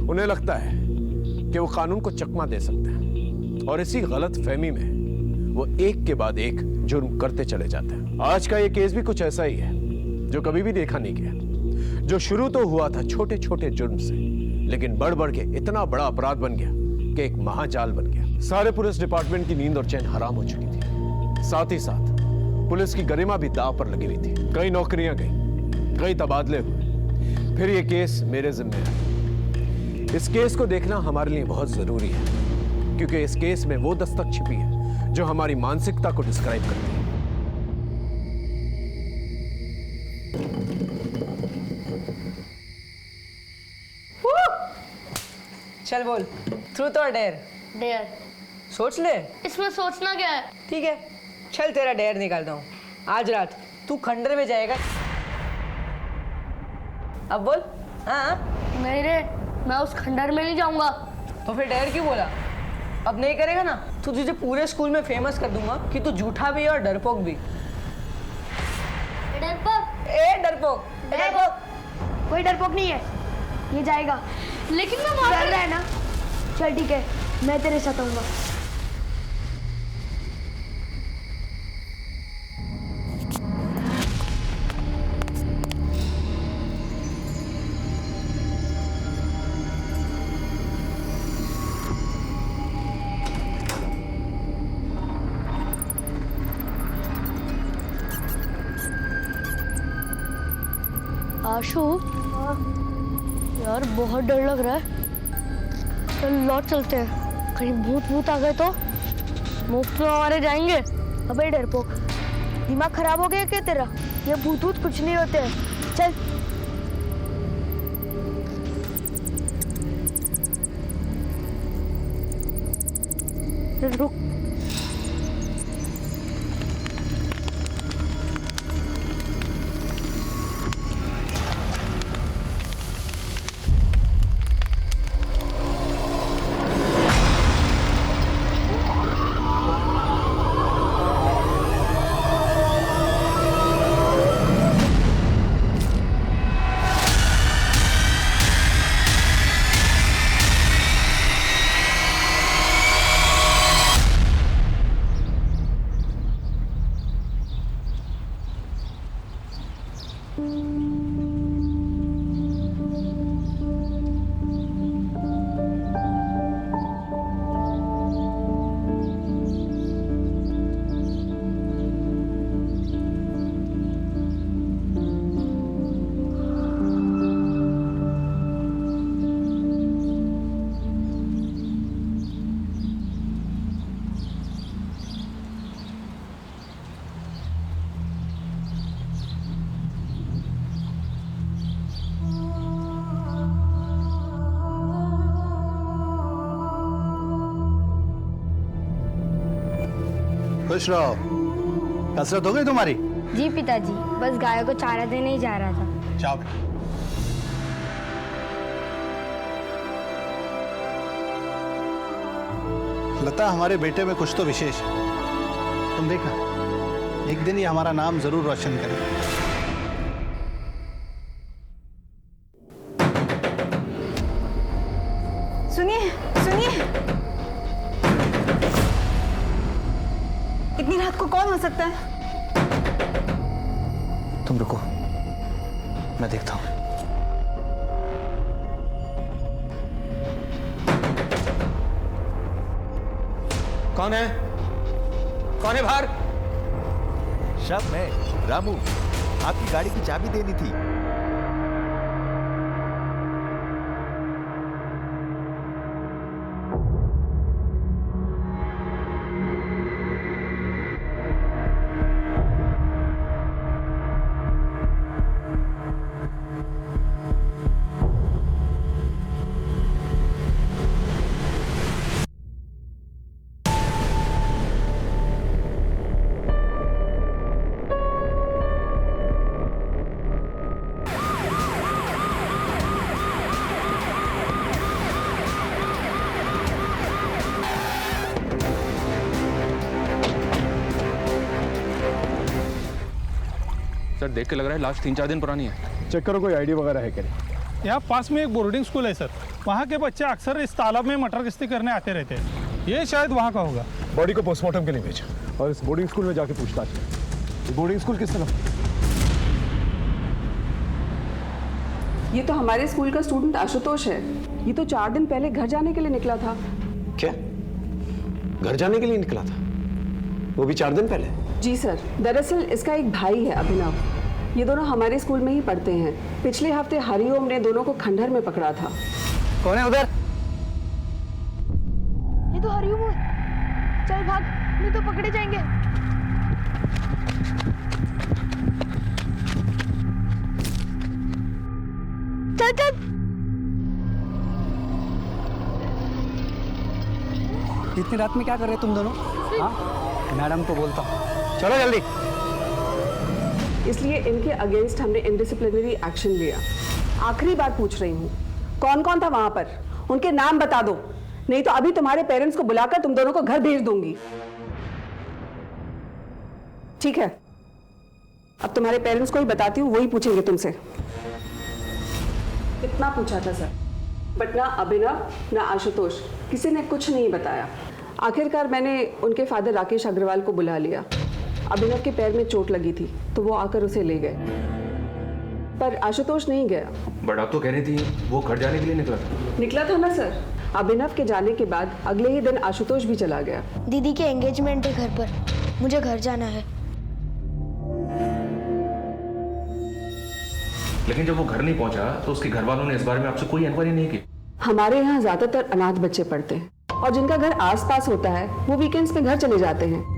उन्हें लगता है कि वो कानून को चकमा दे सकते हैं और इसी गलत फहमी में वो एक के बाद एक जुर्म करते चले जाते हैं। आज का ये केस भी कुछ ऐसा ही है जो कभी भी देखा नहीं गया, जो शुरू तो हुआ था छोटे छोटे जुर्म से, लेकिन बढ़ बढ़ के इतना बड़ा अपराध बन गया कि एक महाजाल बन गया। सारे पुलिस डिपार्टमेंट की नींद और चैन हराम हो चुकी थी। साथ ही साथ पुलिस की गरिमा भी दांव पर लगी हुई थी। कई नौकरियां गई, कई तबादले हुए, फिर ये केस मेरे जिम्मे आया। इस केस को देखना हमारे लिए बहुत जरूरी है, क्योंकि इस केस में वो दस्तक छिपी है जो हमारी मानसिकता को डिस्क्राइब करती है। चल बोल, ट्रूथ और डेयर? डेयर। सोच ले। इसमें सोचना क्या है? ठीक है, चल तेरा डेयर निकालता हूँ। आज रात तू खंडर में जाएगा। अब बोल। हाँ नहीं रे, मैं उस खंडर में नहीं जाऊंगा। तो फिर डेयर क्यों बोला? अब नहीं करेगा ना तो तुझे पूरे स्कूल में फेमस कर दूंगा कि तू झूठा भी है और डरपोक भी। डरपोक? ए डरपोक, डरपोक। कोई डरपोक नहीं है, ये जाएगा। लेकिन मैं वहां डर रहा है ना। चल ठीक है, मैं तेरे साथ आऊंगा। आशु, यार बहुत डर लग रहा है। चल लौट चलते हैं, कहीं भूत भूत आ गए तो मुफ्त में हमारे जाएंगे। अबे डरपोक, दिमाग खराब हो गया क्या तेरा? ये भूत भूत कुछ नहीं होते हैं। चल रुक। खुश रहो। कसरत हो गई तुम्हारी? जी पिताजी, बस गायों को चारा देने ही जा रहा था। जाओ। लता, हमारे बेटे में कुछ तो विशेष है। तुम देखना, एक दिन ये हमारा नाम जरूर रोशन करेगा। सुनिए सुनिए, इतनी रात को कौन हो सकता है? तुम रुको, मैं देखता हूं। कौन है? कौन है बाहर? शब मैं रामू, आपकी गाड़ी की चाबी देनी थी। सर देख के लग रहा है लाश 3-4 दिन पुरानी है। चेक करो कोई आईडी वगैरह है क्या? यहाँ पास में एक बोर्डिंग स्कूल है सर, वहाँ के बच्चे अक्सर इस तालाब में मटर गश्ती करने आते रहते हैं। ये शायद वहाँ का होगा। बॉडी को पोस्टमार्टम के लिए भेजा और इस बोर्डिंग स्कूल में जाके पूछताछ की। बोर्डिंग स्कूल किस तरफ? ये तो हमारे स्कूल का स्टूडेंट आशुतोष है। ये तो 4 दिन पहले घर जाने के लिए निकला था। क्या घर जाने के लिए निकला था? वो भी 4 दिन पहले? जी सर, दरअसल इसका एक भाई है अभिनव। ये दोनों हमारे स्कूल में ही पढ़ते हैं। पिछले हफ्ते हरिओम ने दोनों को खंडहर में पकड़ा था। कौन है उधर? ये तो हरिओम है। चल भाग, नहीं तो पकड़े जाएंगे। चल चल। इतनी रात में क्या कर रहे तुम दोनों? हाँ, मैडम को बोलता हूँ, चलो जल्दी। इसलिए इनके अगेंस्ट हमने इनडिसिप्लिनरी एक्शन लिया। आखिरी बार पूछ रही हूँ, कौन कौन था वहां पर? उनके नाम बता दो, नहीं तो अभी तुम्हारे पेरेंट्स को बुलाकर तुम दोनों को घर भेज दूंगी। ठीक है, अब तुम्हारे पेरेंट्स को ही बताती हूँ, वही पूछेंगे तुमसे। इतना पूछा था सर, बट ना अभिनव ना आशुतोष किसी ने कुछ नहीं बताया। आखिरकार मैंने उनके फादर राकेश अग्रवाल को बुला लिया। अभिनव के पैर में चोट लगी थी तो वो आकर उसे ले गए, पर आशुतोष नहीं गया। बट आप तो कह रही थी वो घर जाने के लिए निकला था ना सर। अभिनव के जाने के बाद अगले ही दिन आशुतोष भी चला गया। दीदी के एंगेजमेंट है घर पर, मुझे घर जाना है। लेकिन जब वो घर नहीं पहुंचा तो उसके घर वालों ने इस बारे में आपसे कोई इंक्वायरी नहीं की? हमारे यहाँ ज्यादातर अनाथ बच्चे पढ़ते हैं और जिनका घर आसपास होता है वो वीकेंड्स में घर चले जाते हैं।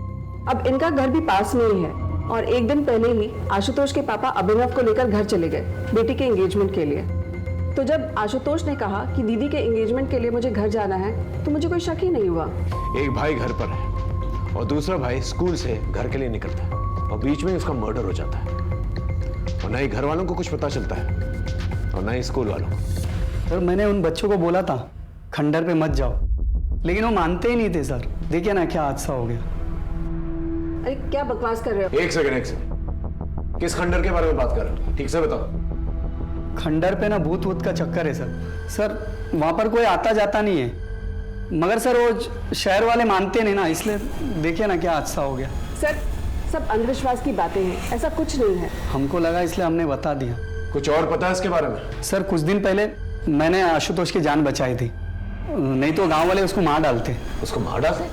अब इनका घर भी पास में ही है और एक दिन पहले ही आशुतोष के पापा अभिनव को लेकर घर चले गए बेटी के एंगेजमेंट के लिए। तो जब आशुतोष ने कहा कि दीदी के एंगेजमेंट के लिए मुझे घर जाना है तो मुझे कोई शक ही नहीं हुआ। एक भाई घर पर है और दूसरा भाई स्कूल से घर के लिए निकलता है और बीच में उसका मर्डर हो जाता है और ना ही घर वालों को कुछ पता चलता है और ना ही स्कूल वालों को। सर मैंने उन बच्चों को बोला था खंडर पे मत जाओ, लेकिन वो मानते ही नहीं थे सर। देखिए ना क्या हादसा हो गया। अरे क्या बकवास कर रहे हो? एक सेकंड, किस खंडर के बारे में बात कर रहे हो? ठीक से बताओ। खंडर पे ना भूत वूत का चक्कर है सर। सर वहाँ पर कोई आता जाता नहीं है, मगर सर वो शहर वाले मानते नहीं ना, इसलिए देखिए ना क्या हादसा हो गया। सर सब अंधविश्वास की बातें हैं, ऐसा कुछ नहीं है। हमको लगा इसलिए हमने बता दिया। कुछ और पता है इसके बारे में? सर कुछ दिन पहले मैंने आशुतोष की जान बचाई थी, नहीं तो गांव वाले उसको मार डालते। उसको मार डालते?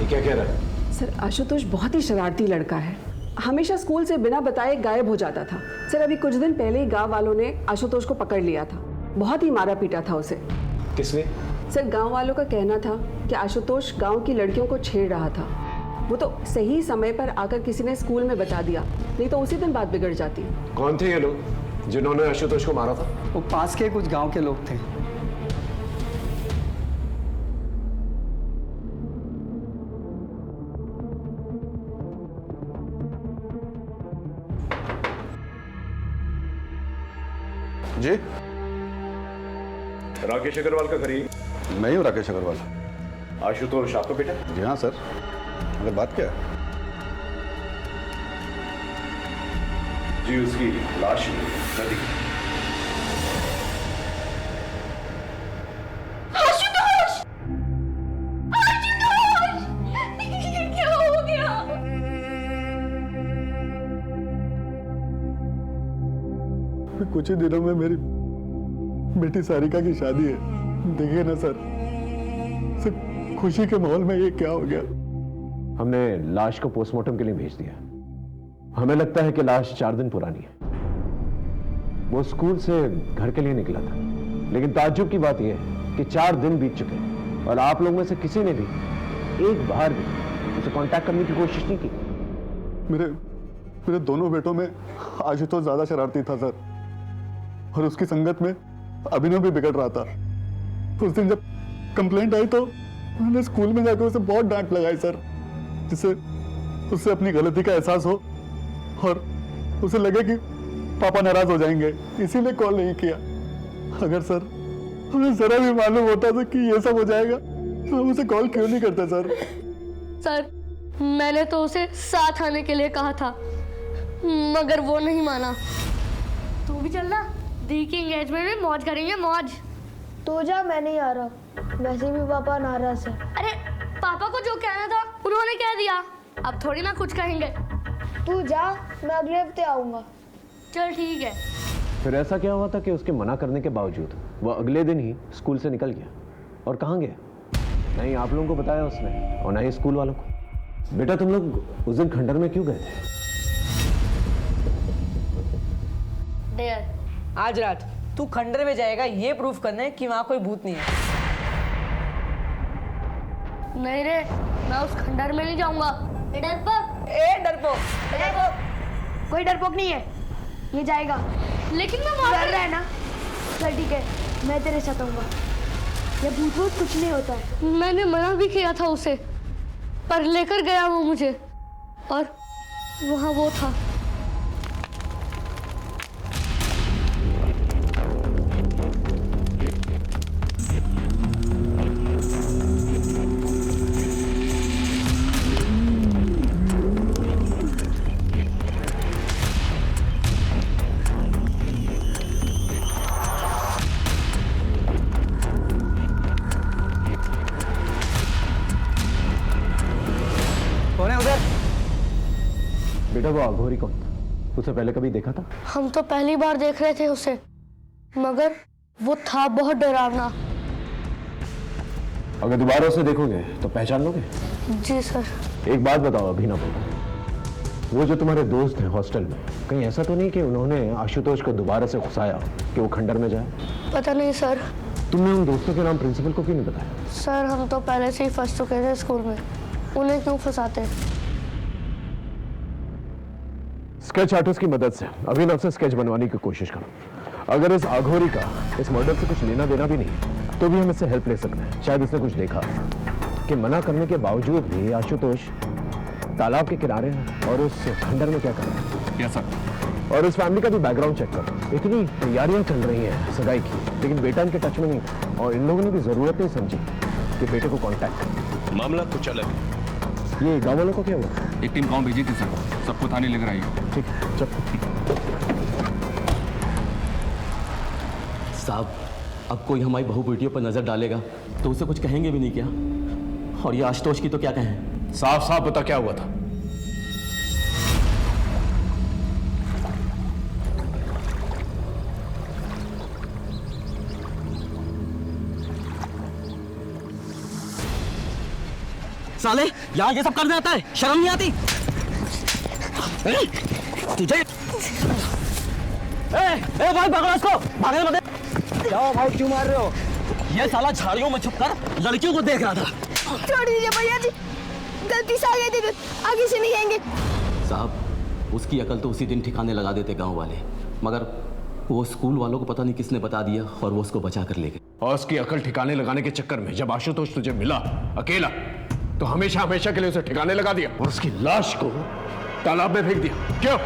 ये क्या कह रहा है? सर आशुतोष बहुत ही शरारती लड़का है, हमेशा स्कूल से बिना बताए गायब हो जाता था। सर अभी कुछ दिन पहले ही गांव वालों ने आशुतोष को पकड़ लिया था, बहुत ही मारा पीटा था उसे। किसने? सर गांव वालों का कहना था कि आशुतोष गांव की लड़कियों को छेड़ रहा था। वो तो सही समय पर आकर किसी ने स्कूल में बता दिया, नहीं तो उसी दिन बात बिगड़ जाती। कौन थे ये लोग जिन्होंने आशुतोष को मारा था? वो पास के कुछ गांव के लोग थे। जी राकेश अग्रवाल का घर ही? मैं ही हूँ राकेश अग्रवाल। आशुतोष आपका बेटा? जी हाँ सर, अगर बात क्या है? जी उसकी लाश नदी। आशुतोष! आशुतोष! क्या हो गया? कुछ ही दिनों में मेरी बेटी सारिका की शादी है। देखिए ना सर, खुशी के माहौल में ये क्या हो गया? हमने लाश को पोस्टमार्टम के लिए भेज दिया। हमें लगता है कि लाश 4 दिन पुरानी है। वो स्कूल से घर के लिए निकला था, लेकिन ताज्जुब की बात यह है कि 4 दिन बीत चुके हैं और आप लोगों में से किसी ने भी एक बार भी उसे कांटेक्ट करने की कोशिश नहीं की। मेरे दोनों बेटों में आशुतोष ज्यादा शरारती था सर, और उसकी संगत में अभिनव भी बिगड़ रहा था। उस दिन जब कंप्लेंट आई तो मैंने स्कूल में जाकर उसे बहुत डांट लगाई सर, जिससे उससे अपनी गलती का एहसास हो और उसे लगे कि पापा नाराज हो जाएंगे, इसीलिए कॉल नहीं किया। अगर सर हमें जरा भी मालूम होता था कि ये सब हो जाएगा तो हम उसे कॉल क्यों नहीं करते सर? सर मैंने तो उसे साथ आने के लिए कहा था, मगर वो नहीं माना। तू भी चलना, दी की एंगेजमेंट में मौज करेंगे, मौज। तो जा, मैं नहीं आ रहा, वैसे भी पापा नाराज है। अरे पापा को जो कहना था उन्होंने कह दिया, अब थोड़ी ना कुछ कहेंगे। तू जा, मैं अगले हफ्ते आऊंगा। चल ठीक है। फिर ऐसा क्या हुआ था कि उसके मना करने के बावजूद वो अगले दिन ही स्कूल से निकल गया? और कहाँ गया? नहीं आप लोगों को बताया उसने और ना ही स्कूल वालों को। बेटा तुम लोग उस दिन खंडर में क्यों गए थे? डेयर, आज रात तू खंडर में जाएगा ये प्रूफ करने कि वहां कोई भूत नहीं है। नहीं रे, मैं उस खंडर में नहीं जाऊंगा। डरपोक, डरपोक, कोई डरपोक नहीं है, ये जाएगा। लेकिन मैं वहां डर रहा है ना? चल ठीक है, मैं तेरे साथ आऊंगा। ये भूत भूत कुछ नहीं होता है। मैंने मना भी किया था उसे, पर लेकर गया वो मुझे, और वहां वो था। कौन है उधर? बेटा वो अघोरी कौन था? उसे पहले कभी देखा था? हम तो पहली बार देख रहे थे उसे, मगर वो था बहुत डरावना। अगर दोबारा उसे देखोगे तो पहचान लोगे? जी सर। एक बात बताओ अभिनव, वो जो तुम्हारे दोस्त हैं हॉस्टल में, कहीं ऐसा तो नहीं कि उन्होंने आशुतोष को दोबारा से घुसाया कि वो खंडर में जाए? पता नहीं सर। तुमने उन दोस्तों के नाम प्रिंसिपल को क्यों नहीं बताया? सर हम तो पहले से ही फंस चुके थे स्कूल में, उन्हें क्यों फंसाते? स्केच आर्टिस्ट की मदद से अभिनव से स्केच बनवाने की कोशिश करो। अगर इस अघोरी का इस मर्डर से कुछ लेना देना भी नहीं तो भी हम इससे हेल्प ले सकते हैं। शायद इसने कुछ देखा कि मना करने के बावजूद भी आशुतोष तालाब के किनारे है और उस खंडर में क्या कर रहा है। Yes sir. और इस फैमिली का भी बैकग्राउंड चेक करो। इतनी तैयारियां चल रही हैं सगाई की, लेकिन बेटा इनके टच में नहीं था और इन लोगों ने भी जरूरत नहीं समझी कि बेटे को कांटेक्ट करें। मामला कुछ अलग है। ये गाँव वालों को क्या हुआ? एक टीम गांव भेजी थी सर, सबको थाने लेकर आई है। ठीक है चल। साहब अब कोई हमारी बहू बेटियों पर नजर डालेगा तो उसे कुछ कहेंगे भी नहीं क्या? और ये आशुतोष की तो क्या कहें? साफ साफ बता क्या हुआ था? साले यहाँ ये सब करने आता है, शर्म नहीं आती तुझे? ए भाई पकड़ो इसको, भागने मत दे। जाओ भाई, क्यों मार रहे हो? ये साला झाड़ियों में छुपकर लड़कियों को देख रहा था। छोड़ दीजिए भैया जी, गलती से आ गए थे, आगे से नहीं आएंगे। साहब उसकी अकल तो उसी दिन ठिकाने लगा देते गांव वाले, मगर वो स्कूल वालों को पता नहीं किसने बता दिया और वो उसको बचा कर ले गए। और उसकी अकल ठिकाने लगाने के चक्कर में जब आशुतोष तुझे मिला अकेला तो हमेशा हमेशा के लिए उसे ठिकाने लगा दिया और उसकी लाश को तालाब में फेंक दिया। क्यों?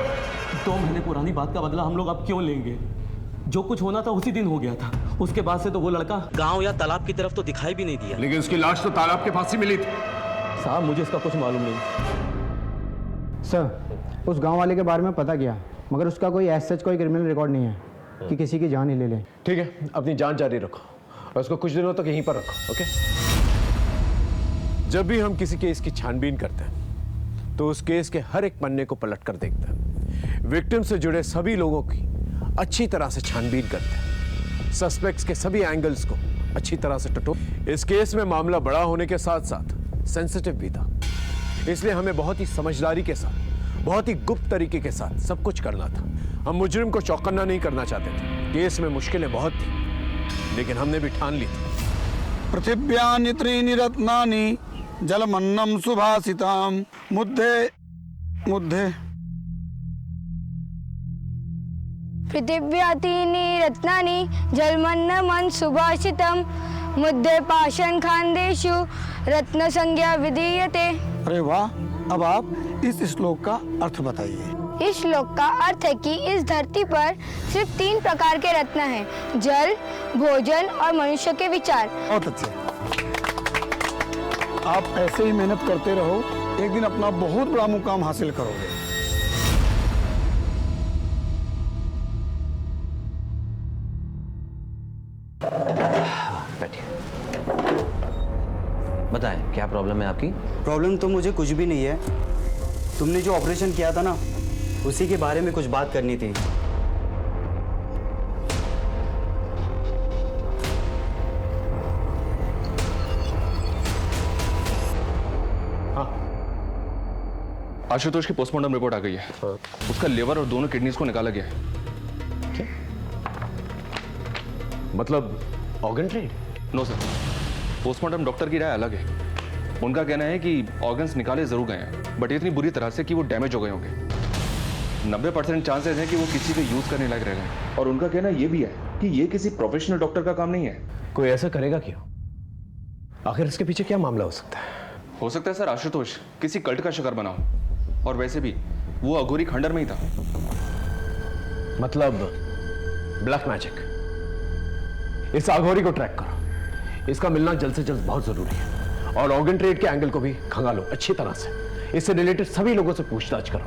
2 महीने पुरानी बात का बदला हम लोग अब क्यों लेंगे? जो कुछ होना था उसी दिन हो गया था। उसके बाद से तो वो लड़का गांव या तालाब की तरफ तो दिखाई भी नहीं दिया। लेकिन उसकी लाश तो तालाब के पास ही मिली थी। साहब मुझे इसका कुछ मालूम नहीं। सर उस गांव वाले के बारे में पता किया, मगर उसका कोई सच कोई क्रिमिनल रिकॉर्ड नहीं है कि किसी की जान ही ले ले। ठीक है, अपनी जान जारी रखो और उसको कुछ दिनों तक यहीं पर रखो। ओके? जब भी हम किसी केस की छानबीन करते हैं तो उस केस के हर एक पन्ने को पलट कर देखते हैं, विक्टिम से जुड़े सभी लोगों की अच्छी तरह से छानबीन करते हैं, सस्पेक्ट्स के सभी एंगल्स को अच्छी तरह से टटो। इस केस में मामला बड़ा होने के साथ साथ सेंसिटिव भी था, इसलिए हमें बहुत ही समझदारी के साथ, बहुत ही गुप्त तरीके के साथ सब कुछ करना था। हम मुजरिम को चौकन्ना नहीं करना चाहते थे। केस में मुश्किलें बहुत थी, लेकिन हमने भी ठान ली थी। पृथिव्यानि त्रीणि रत्नानि जलमन्नं सुभाषिताम मुद्दे मुद्दे। पृथिव्यातीनि रत्नानि जलमन्नं सुभाषितं मुद्दे पाषाण खान्देषु रत्न संज्ञा विधीयते। अरे वाह, अब आप इस श्लोक का अर्थ बताइए। इस श्लोक का अर्थ है कि इस धरती पर सिर्फ 3 प्रकार के रत्न हैं, जल, भोजन और मनुष्य के विचार। बहुत अच्छे, आप ऐसे ही मेहनत करते रहो, एक दिन अपना बहुत बड़ा मुकाम हासिल करोगे। बैठिए। बताएं क्या प्रॉब्लम है आपकी? प्रॉब्लम तो मुझे कुछ भी नहीं है। तुमने जो ऑपरेशन किया था ना, उसी के बारे में कुछ बात करनी थी। आशुतोष की पोस्टमार्टम रिपोर्ट आ गई है। उसका लिवर और दोनों किडनीज को निकाला गया है। क्या मतलब organ trade? No sir, postmortem doctor की राय अलग है। उनका कहना है कि ऑर्गन्स निकाले जरूर गए हैं, बट इतनी बुरी तरह से कि वो डैमेज हो गए होंगे। 90% चांसेस हैं कि वो किसी के यूज करने लायक रह गए। और उनका कहना ये भी है कि ये किसी प्रोफेशनल डॉक्टर का काम नहीं है। कोई ऐसा करेगा क्यों? आखिर इसके पीछे क्या मामला हो सकता है? हो सकता है सर आशुतोष किसी कल्ट का शिकार बना हो। और वैसे भी वो अघोरी खंडर में ही था। मतलब ब्लैक मैजिक। इस अघोरी को ट्रैक करो। इसका मिलना जल्द से जल्द बहुत जरूरी है। और ऑर्गन ट्रेड के एंगल को भी खंगालो अच्छी तरह से। इससे रिलेटेड सभी लोगों से पूछताछ करो।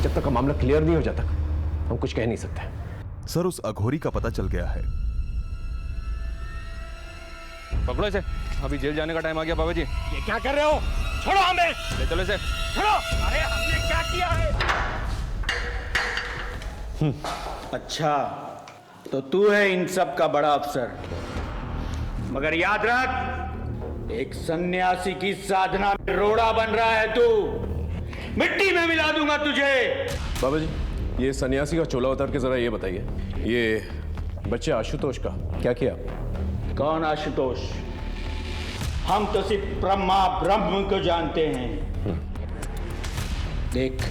जब तक का मामला क्लियर नहीं हो जाता हम कुछ कह नहीं सकते। सर उस अघोरी का पता चल गया है। पकड़ो इसे, अभी जेल जाने का टाइम आ गया। बाबा जी ये क्या कर रहे हो? छोड़ो हमें। ले चलो इसे। छोड़ो। अरे हमने क्या किया है? अच्छा तो तू है इन सब का बड़ा अफसर, मगर याद रख एक सन्यासी की साधना में रोड़ा बन रहा है तू। मिट्टी में मिला दूंगा तुझे। बाबा जी ये सन्यासी का चोला उतार के जरा ये बताइए, ये बच्चे आशुतोष का क्या किया? कौन आशुतोष? हम तो सिर्फ ब्रह्मा ब्रह्म को जानते हैं। देख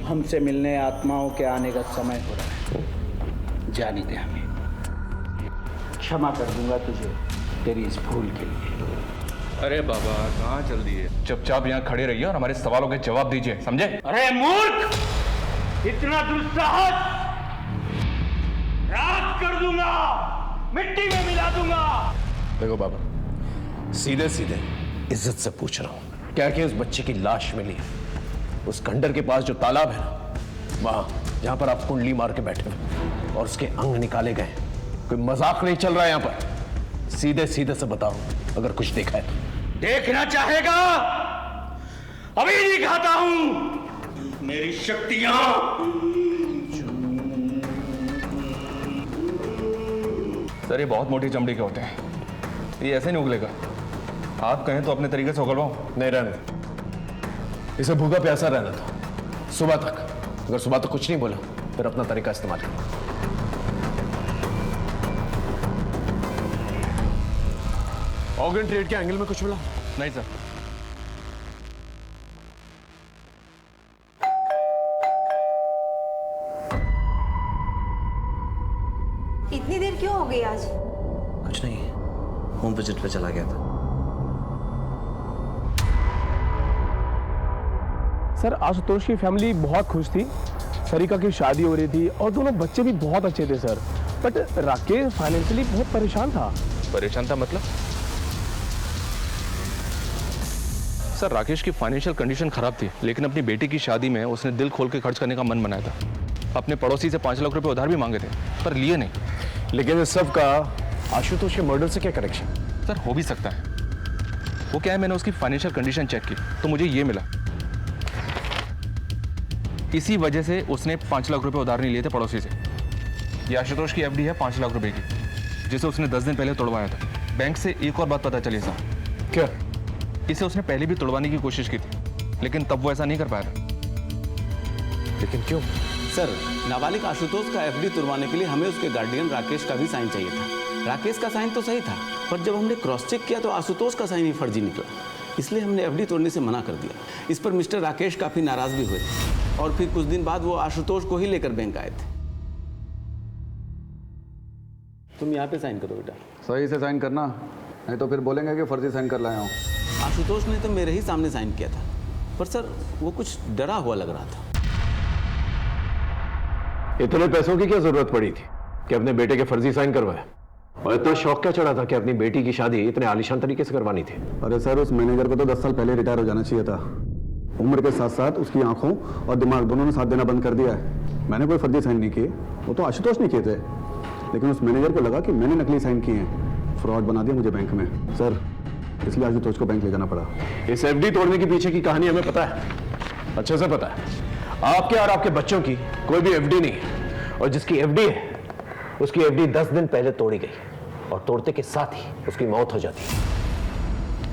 हमसे मिलने आत्माओं के आने का समय हो रहा है। जाने दे हमें। क्षमा कर दूंगा तुझे तेरी इस भूल के लिए। अरे बाबा कहाँ चल दिए? चुपचाप यहाँ खड़े रहिए और हमारे सवालों के जवाब दीजिए, समझे? अरे मूर्ख, इतना दुस्साहस! राख कर दूंगा, मिट्टी में मिला दूंगा। देखो बाबा सीधे सीधे इज्जत से पूछ रहा हूं, क्या कि उस बच्चे की लाश मिली है उस खंडर के पास जो तालाब है ना, वहां जहां पर आप कुंडली मार के बैठे हुए और उसके अंग निकाले गए? कोई मजाक नहीं चल रहा है यहां पर। सीधे सीधे से बताओ अगर कुछ देखा है तो। देखना चाहेगा? अभी दिखाता हूं मेरी शक्तियां। सर ये बहुत मोटी चमड़ी के होते हैं, ये ऐसे नहीं उगलेगा। आप कहें तो अपने तरीके से उगलवाओ। नहीं रहने दो, इसे भूखा प्यासा रहना था सुबह तक। अगर सुबह तक कुछ नहीं बोला फिर अपना तरीका इस्तेमाल करो। ऑर्गन ट्रेड के एंगल में कुछ मिला? नहीं सर। इतनी देर क्यों हो गई आज? कुछ नहीं, होम विजिट पे चला गया था। सर आशुतोष की फैमिली बहुत खुश थी। सरिका की शादी हो रही थी और दोनों बच्चे भी बहुत अच्छे थे सर। बट राकेश फाइनेंशियली बहुत परेशान था। परेशान था मतलब? सर राकेश की फाइनेंशियल कंडीशन खराब थी, लेकिन अपनी बेटी की शादी में उसने दिल खोल के खर्च करने का मन बनाया था। अपने पड़ोसी से 5 लाख रुपए उधार भी मांगे थे पर लिए नहीं। लेकिन इस सब का आशुतोष के मर्डर से क्या कनेक्शन? सर हो भी सकता है। वो क्या है, मैंने उसकी फाइनेंशियल कंडीशन चेक की तो मुझे ये मिला। इसी वजह से उसने 5 लाख रुपए उधार नहीं लिए थे पड़ोसी से। ये आशुतोष की एफडी है 5 लाख रुपए की, जिसे उसने 10 दिन पहले तोड़वाया था। बैंक से एक और बात पता चली सर। क्या? इसे उसने पहले भी तोड़वाने की कोशिश की थी, लेकिन तब वो ऐसा नहीं कर पाया था। लेकिन क्यों? सर नाबालिग आशुतोष का एफडी तुड़वाने के लिए हमें उसके गार्डियन राकेश का भी साइन चाहिए था। राकेश का साइन तो सही था, पर जब हमने क्रॉस चेक किया तो आशुतोष का साइन ही फर्जी निकला। इसलिए हमने एफडी तोड़ने से मना कर दिया। इस पर मिस्टर राकेश काफी नाराज भी हुए और फिर कुछ दिन बाद वो आशुतोष को ही लेकर बैंक आए थे। तुम यहाँ पे साइन करो बेटा। सही से साइन करना, नहीं तो फिर बोलेंगे कि फर्जी साइन कर लाया हूँ। आशुतोष ने तो मेरे ही सामने साइन किया था, पर सर वो कुछ डरा हुआ लग रहा था। इतने पैसों की क्या जरूरत पड़ी थी कि अपने बेटे के फर्जी साइन करवाए? और इतना शौक क्या चढ़ा था कि अपनी बेटी की शादी इतने आलीशान तरीके से करवानी थी? अरे सर उस मैनेजर को तो 10 साल पहले रिटायर हो जाना चाहिए था। उम्र के साथ साथ उसकी आंखों और दिमाग दोनों ने साथ देना बंद कर दिया है। मैंने कोई फर्जी साइन नहीं किए, वो तो आशुतोष ने किए थे। लेकिन उस मैनेजर को लगा कि मैंने नकली साइन किए हैं, फ्रॉड बना दिया मुझे बैंक में। सर, इसलिए आशुतोष को बैंक ले जाना पड़ा। इस एफडी तोड़ने के पीछे की कहानी हमें पता है, अच्छे से पता है। आपके और आपके बच्चों की कोई भी एफडी नहीं है, और जिसकी एफडी है उसकी एफडी 10 दिन पहले तोड़ी गई, और तोड़ते के साथ ही उसकी मौत हो जाती है।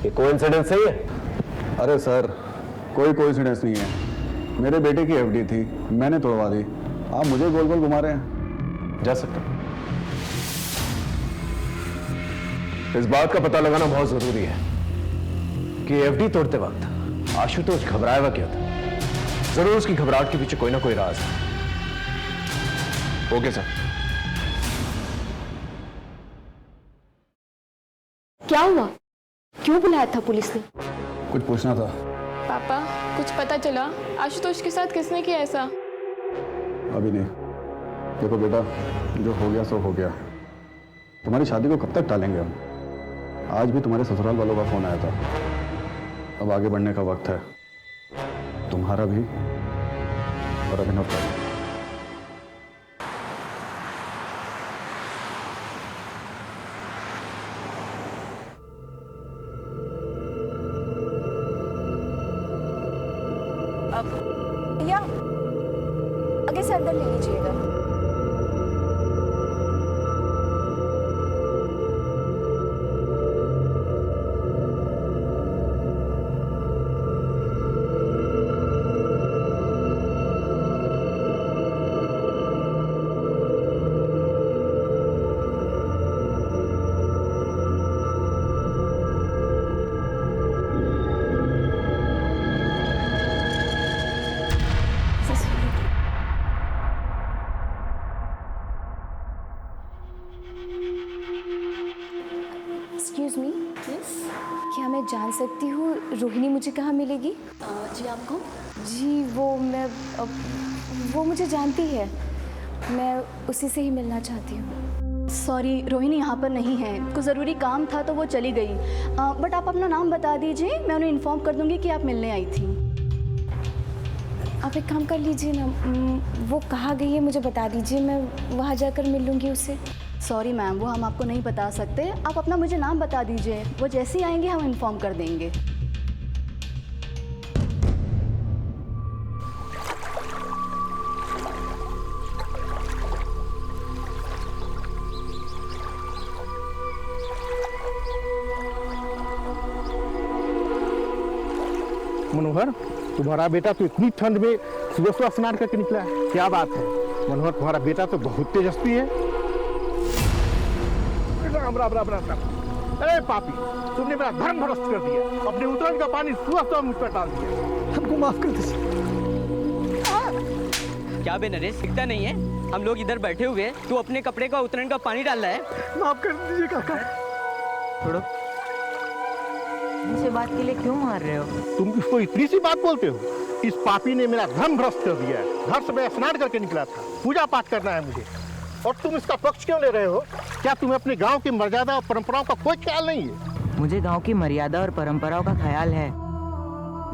ये कोइंसिडेंस सही है? अरे सर, कोई कोइंसिडेंस नहीं है। मेरे बेटे की एफडी थी, मैंने तोड़वा दी। आप मुझे गोल गोल घुमा रहे हैं। जा सकते हैं। इस बात का पता लगाना बहुत जरूरी है कि एफडी तोड़ते वक्त आशुतोष घबराया हुआ क्यों था। जरूर उसकी घबराहट के पीछे कोई ना कोई राज है। Okay sir. क्या हुआ? क्यों बुलाया था पुलिस ने? कुछ पूछना था। पापा, कुछ पता चला आशुतोष के साथ किसने किया ऐसा? अभी नहीं। देखो बेटा, जो हो गया सो हो गया। तुम्हारी शादी को कब तक टालेंगे हम? आज भी तुम्हारे ससुराल वालों का फोन आया था। अब आगे बढ़ने का वक्त है, तुम्हारा भी और अभिनव का भी। भैया, आगे से अंदर ले लीजिएगा। एक्सक्यूज मी, क्या मैं जान सकती हूँ रोहिणी मुझे कहाँ मिलेगी? जी आपको? जी वो मुझे जानती है, मैं उसी से ही मिलना चाहती हूँ। सॉरी, रोहिणी यहाँ पर नहीं है, कुछ ज़रूरी काम था तो वो चली गई। बट आप अपना नाम बता दीजिए, मैं उन्हें इन्फॉर्म कर दूँगी कि आप मिलने आई थी। आप एक काम कर लीजिए ना, वो कहाँ गई है मुझे बता दीजिए, मैं वहाँ जाकर मिल लूँगी उससे। सॉरी मैम, वो हम आपको नहीं बता सकते। आप अपना मुझे नाम बता दीजिए, वो जैसे ही आएंगे हम इन्फॉर्म कर देंगे। मनोहर, तुम्हारा बेटा तो इतनी ठंड में सुबह सुबह स्नान करके निकला है, क्या बात है? मनोहर, तुम्हारा बेटा तो बहुत तेजस्वी है। राम राम राम राम राम। अरे पापी, तुमने मेरा धर्म भ्रष्ट कर दिया, अपने उतरन का पानी सुबह सुबह मुझ पर डाल दिया। हमको माफ कर दीजिए। क्या बे नरेश, दिखता नहीं है? हम लोग इधर बैठे हुए, तू अपने कपड़े का उतरन का पानी डाल रहा है। माफ कर दीजिए काका। छोड़ो, मुझसे बात के लिए क्यों मार रहे हो? तुम इसको इतनी सी बात बोलते हो? इस पापी ने मेरा धर्म भ्रष्ट कर दिया है। घर से मैं स्नान करके निकला था, पूजा पाठ करना है मुझे, और तुम इसका पक्ष क्यों ले रहे हो? क्या तुम्हें अपने गांव की मर्यादा और परंपराओं का कोई ख्याल नहीं है? मुझे गांव की मर्यादा और परंपराओं का ख्याल है,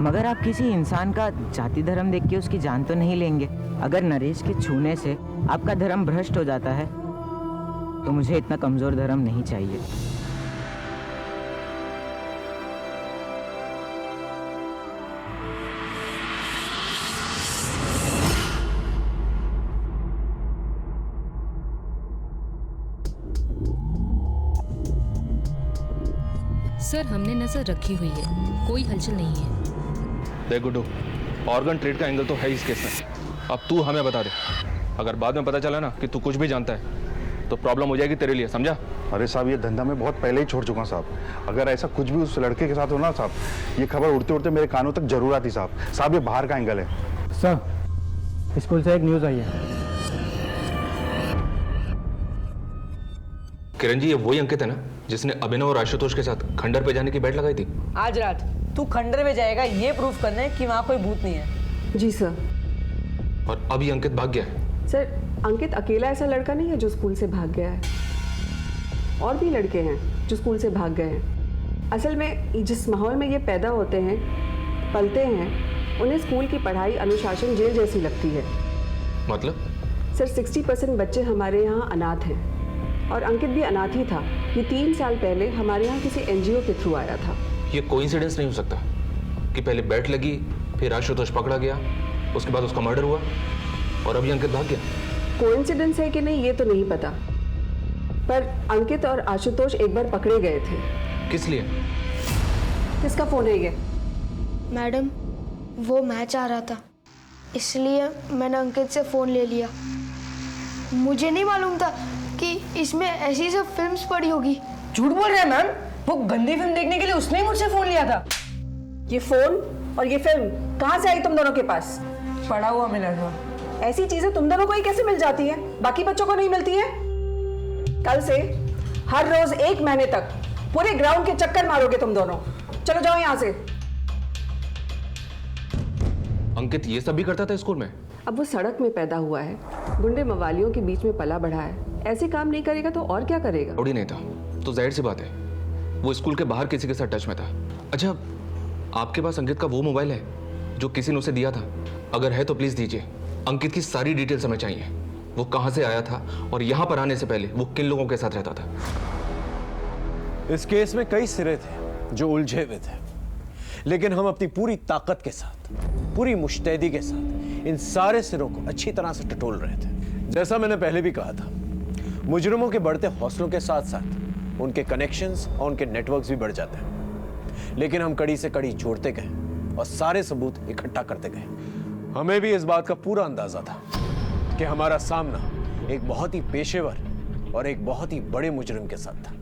मगर आप किसी इंसान का जाति धर्म देख के उसकी जान तो नहीं लेंगे। अगर नरेश के छूने से आपका धर्म भ्रष्ट हो जाता है तो मुझे इतना कमजोर धर्म नहीं चाहिए। सर, हमने नजर रखी हुई है, कोई हलचल नहीं है। देख गुड्डू, ऑर्गन ट्रेड का एंगल तो है इस केस में। अब तू हमें बता दे, अगर बाद में पता चला ना कि तू कुछ भी जानता है तो प्रॉब्लम हो जाएगी तेरे लिए, समझा? अरे साहब, ये धंधा मैं बहुत पहले ही छोड़ चुका साहब। अगर ऐसा कुछ भी उस लड़के के साथ हो ना साहब, ये खबर उड़ते उड़ते मेरे कानों तक जरूर आती साहब। साहब, ये बाहर का एंगल है। सर, स्कूल से एक न्यूज आई है। किरण जी, ये वही अंकित है ना जिसने अभिनव और आशुतोष के साथ खंडर पे जाने की बेट लगाई थी? आज रात तू खंडर में जाएगा ये प्रूफ करने कि वहाँ कोई भूत नहीं है। जी सर। और अब ये अंकित भाग गया है? सर, अंकित अकेला ऐसा लड़का नहीं है जो स्कूल से भाग गया है, और भी लड़के हैं जो स्कूल से भाग गए हैं। असल में जिस माहौल में ये पैदा होते हैं, पलते हैं, उन्हें स्कूल की पढ़ाई अनुशासन जेल जैसी लगती है। मतलब? सर, 60% बच्चे हमारे यहाँ अनाथ हैं। और अंकित भी अनाथ ही था। ये 3 साल पहले हमारे यहाँ किसी एनजीओ के थ्रू आया था। ये कोइंसिडेंस नहीं हो सकता कि पहले बैट लगी, फिर आशुतोष पकड़ा गया, उसके बाद उसका मर्डर हुआ और अभी अंकित भाग गया। कोइंसिडेंस है कि नहीं ये तो नहीं पता, पर अंकित और आशुतोष एक बार पकड़े गए थे। किस लिए? किसका फोन है ये? मैडम, वो मैच आ रहा था, इसलिए मैंने अंकित से फ़ोन ले लिया। मुझे नहीं मालूम था कि इसमें ऐसी सब फिल्म्स पड़ी होगी। झूठ बोल रहे हैं मैम, वो गंदी फिल्म देखने के लिए उसने ही मुझसे फ़ोन लिया था। ये फोन और ये फिल्म कहाँ से आई तुम दोनों के पास? पड़ा हुआ मिला था। ऐसी चीजें तुम दोनों को ही कैसे मिल जाती है, बाकी बच्चों को नहीं मिलती है? कल से हर रोज 1 महीने तक पूरे ग्राउंड के चक्कर मारोगे तुम दोनों। चलो जाओ यहाँ से। अंकित ये सब भी करता था स्कूल में? अब वो सड़क में पैदा हुआ है, गुंडे मवालियों के बीच में पला बढ़ा है, ऐसे काम नहीं करेगा तो और क्या करेगा? थोड़ी नहीं था तो जाहिर सी बात है वो स्कूल के बाहर किसी के साथ टच में था। अच्छा, आपके पास अंकित का वो मोबाइल है जो किसी ने उसे दिया था? अगर है तो प्लीज दीजिए। अंकित की सारी डिटेल्स हमें चाहिए, वो कहां से आया था और यहां पर आने से पहले वो किन लोगों के साथ रहता था। इस केस में कई सिरे थे जो उलझे हुए थे, लेकिन हम अपनी पूरी ताकत के साथ, पूरी मुस्तैदी के साथ इन सारे सिरों को अच्छी तरह से टटोल रहे थे। जैसा मैंने पहले भी कहा था, मुजरिमों के बढ़ते हौसलों के साथ साथ उनके कनेक्शंस और उनके नेटवर्क्स भी बढ़ जाते हैं, लेकिन हम कड़ी से कड़ी जोड़ते गए और सारे सबूत इकट्ठा करते गए। हमें भी इस बात का पूरा अंदाजा था कि हमारा सामना एक बहुत ही पेशेवर और एक बहुत ही बड़े मुजरिम के साथ था।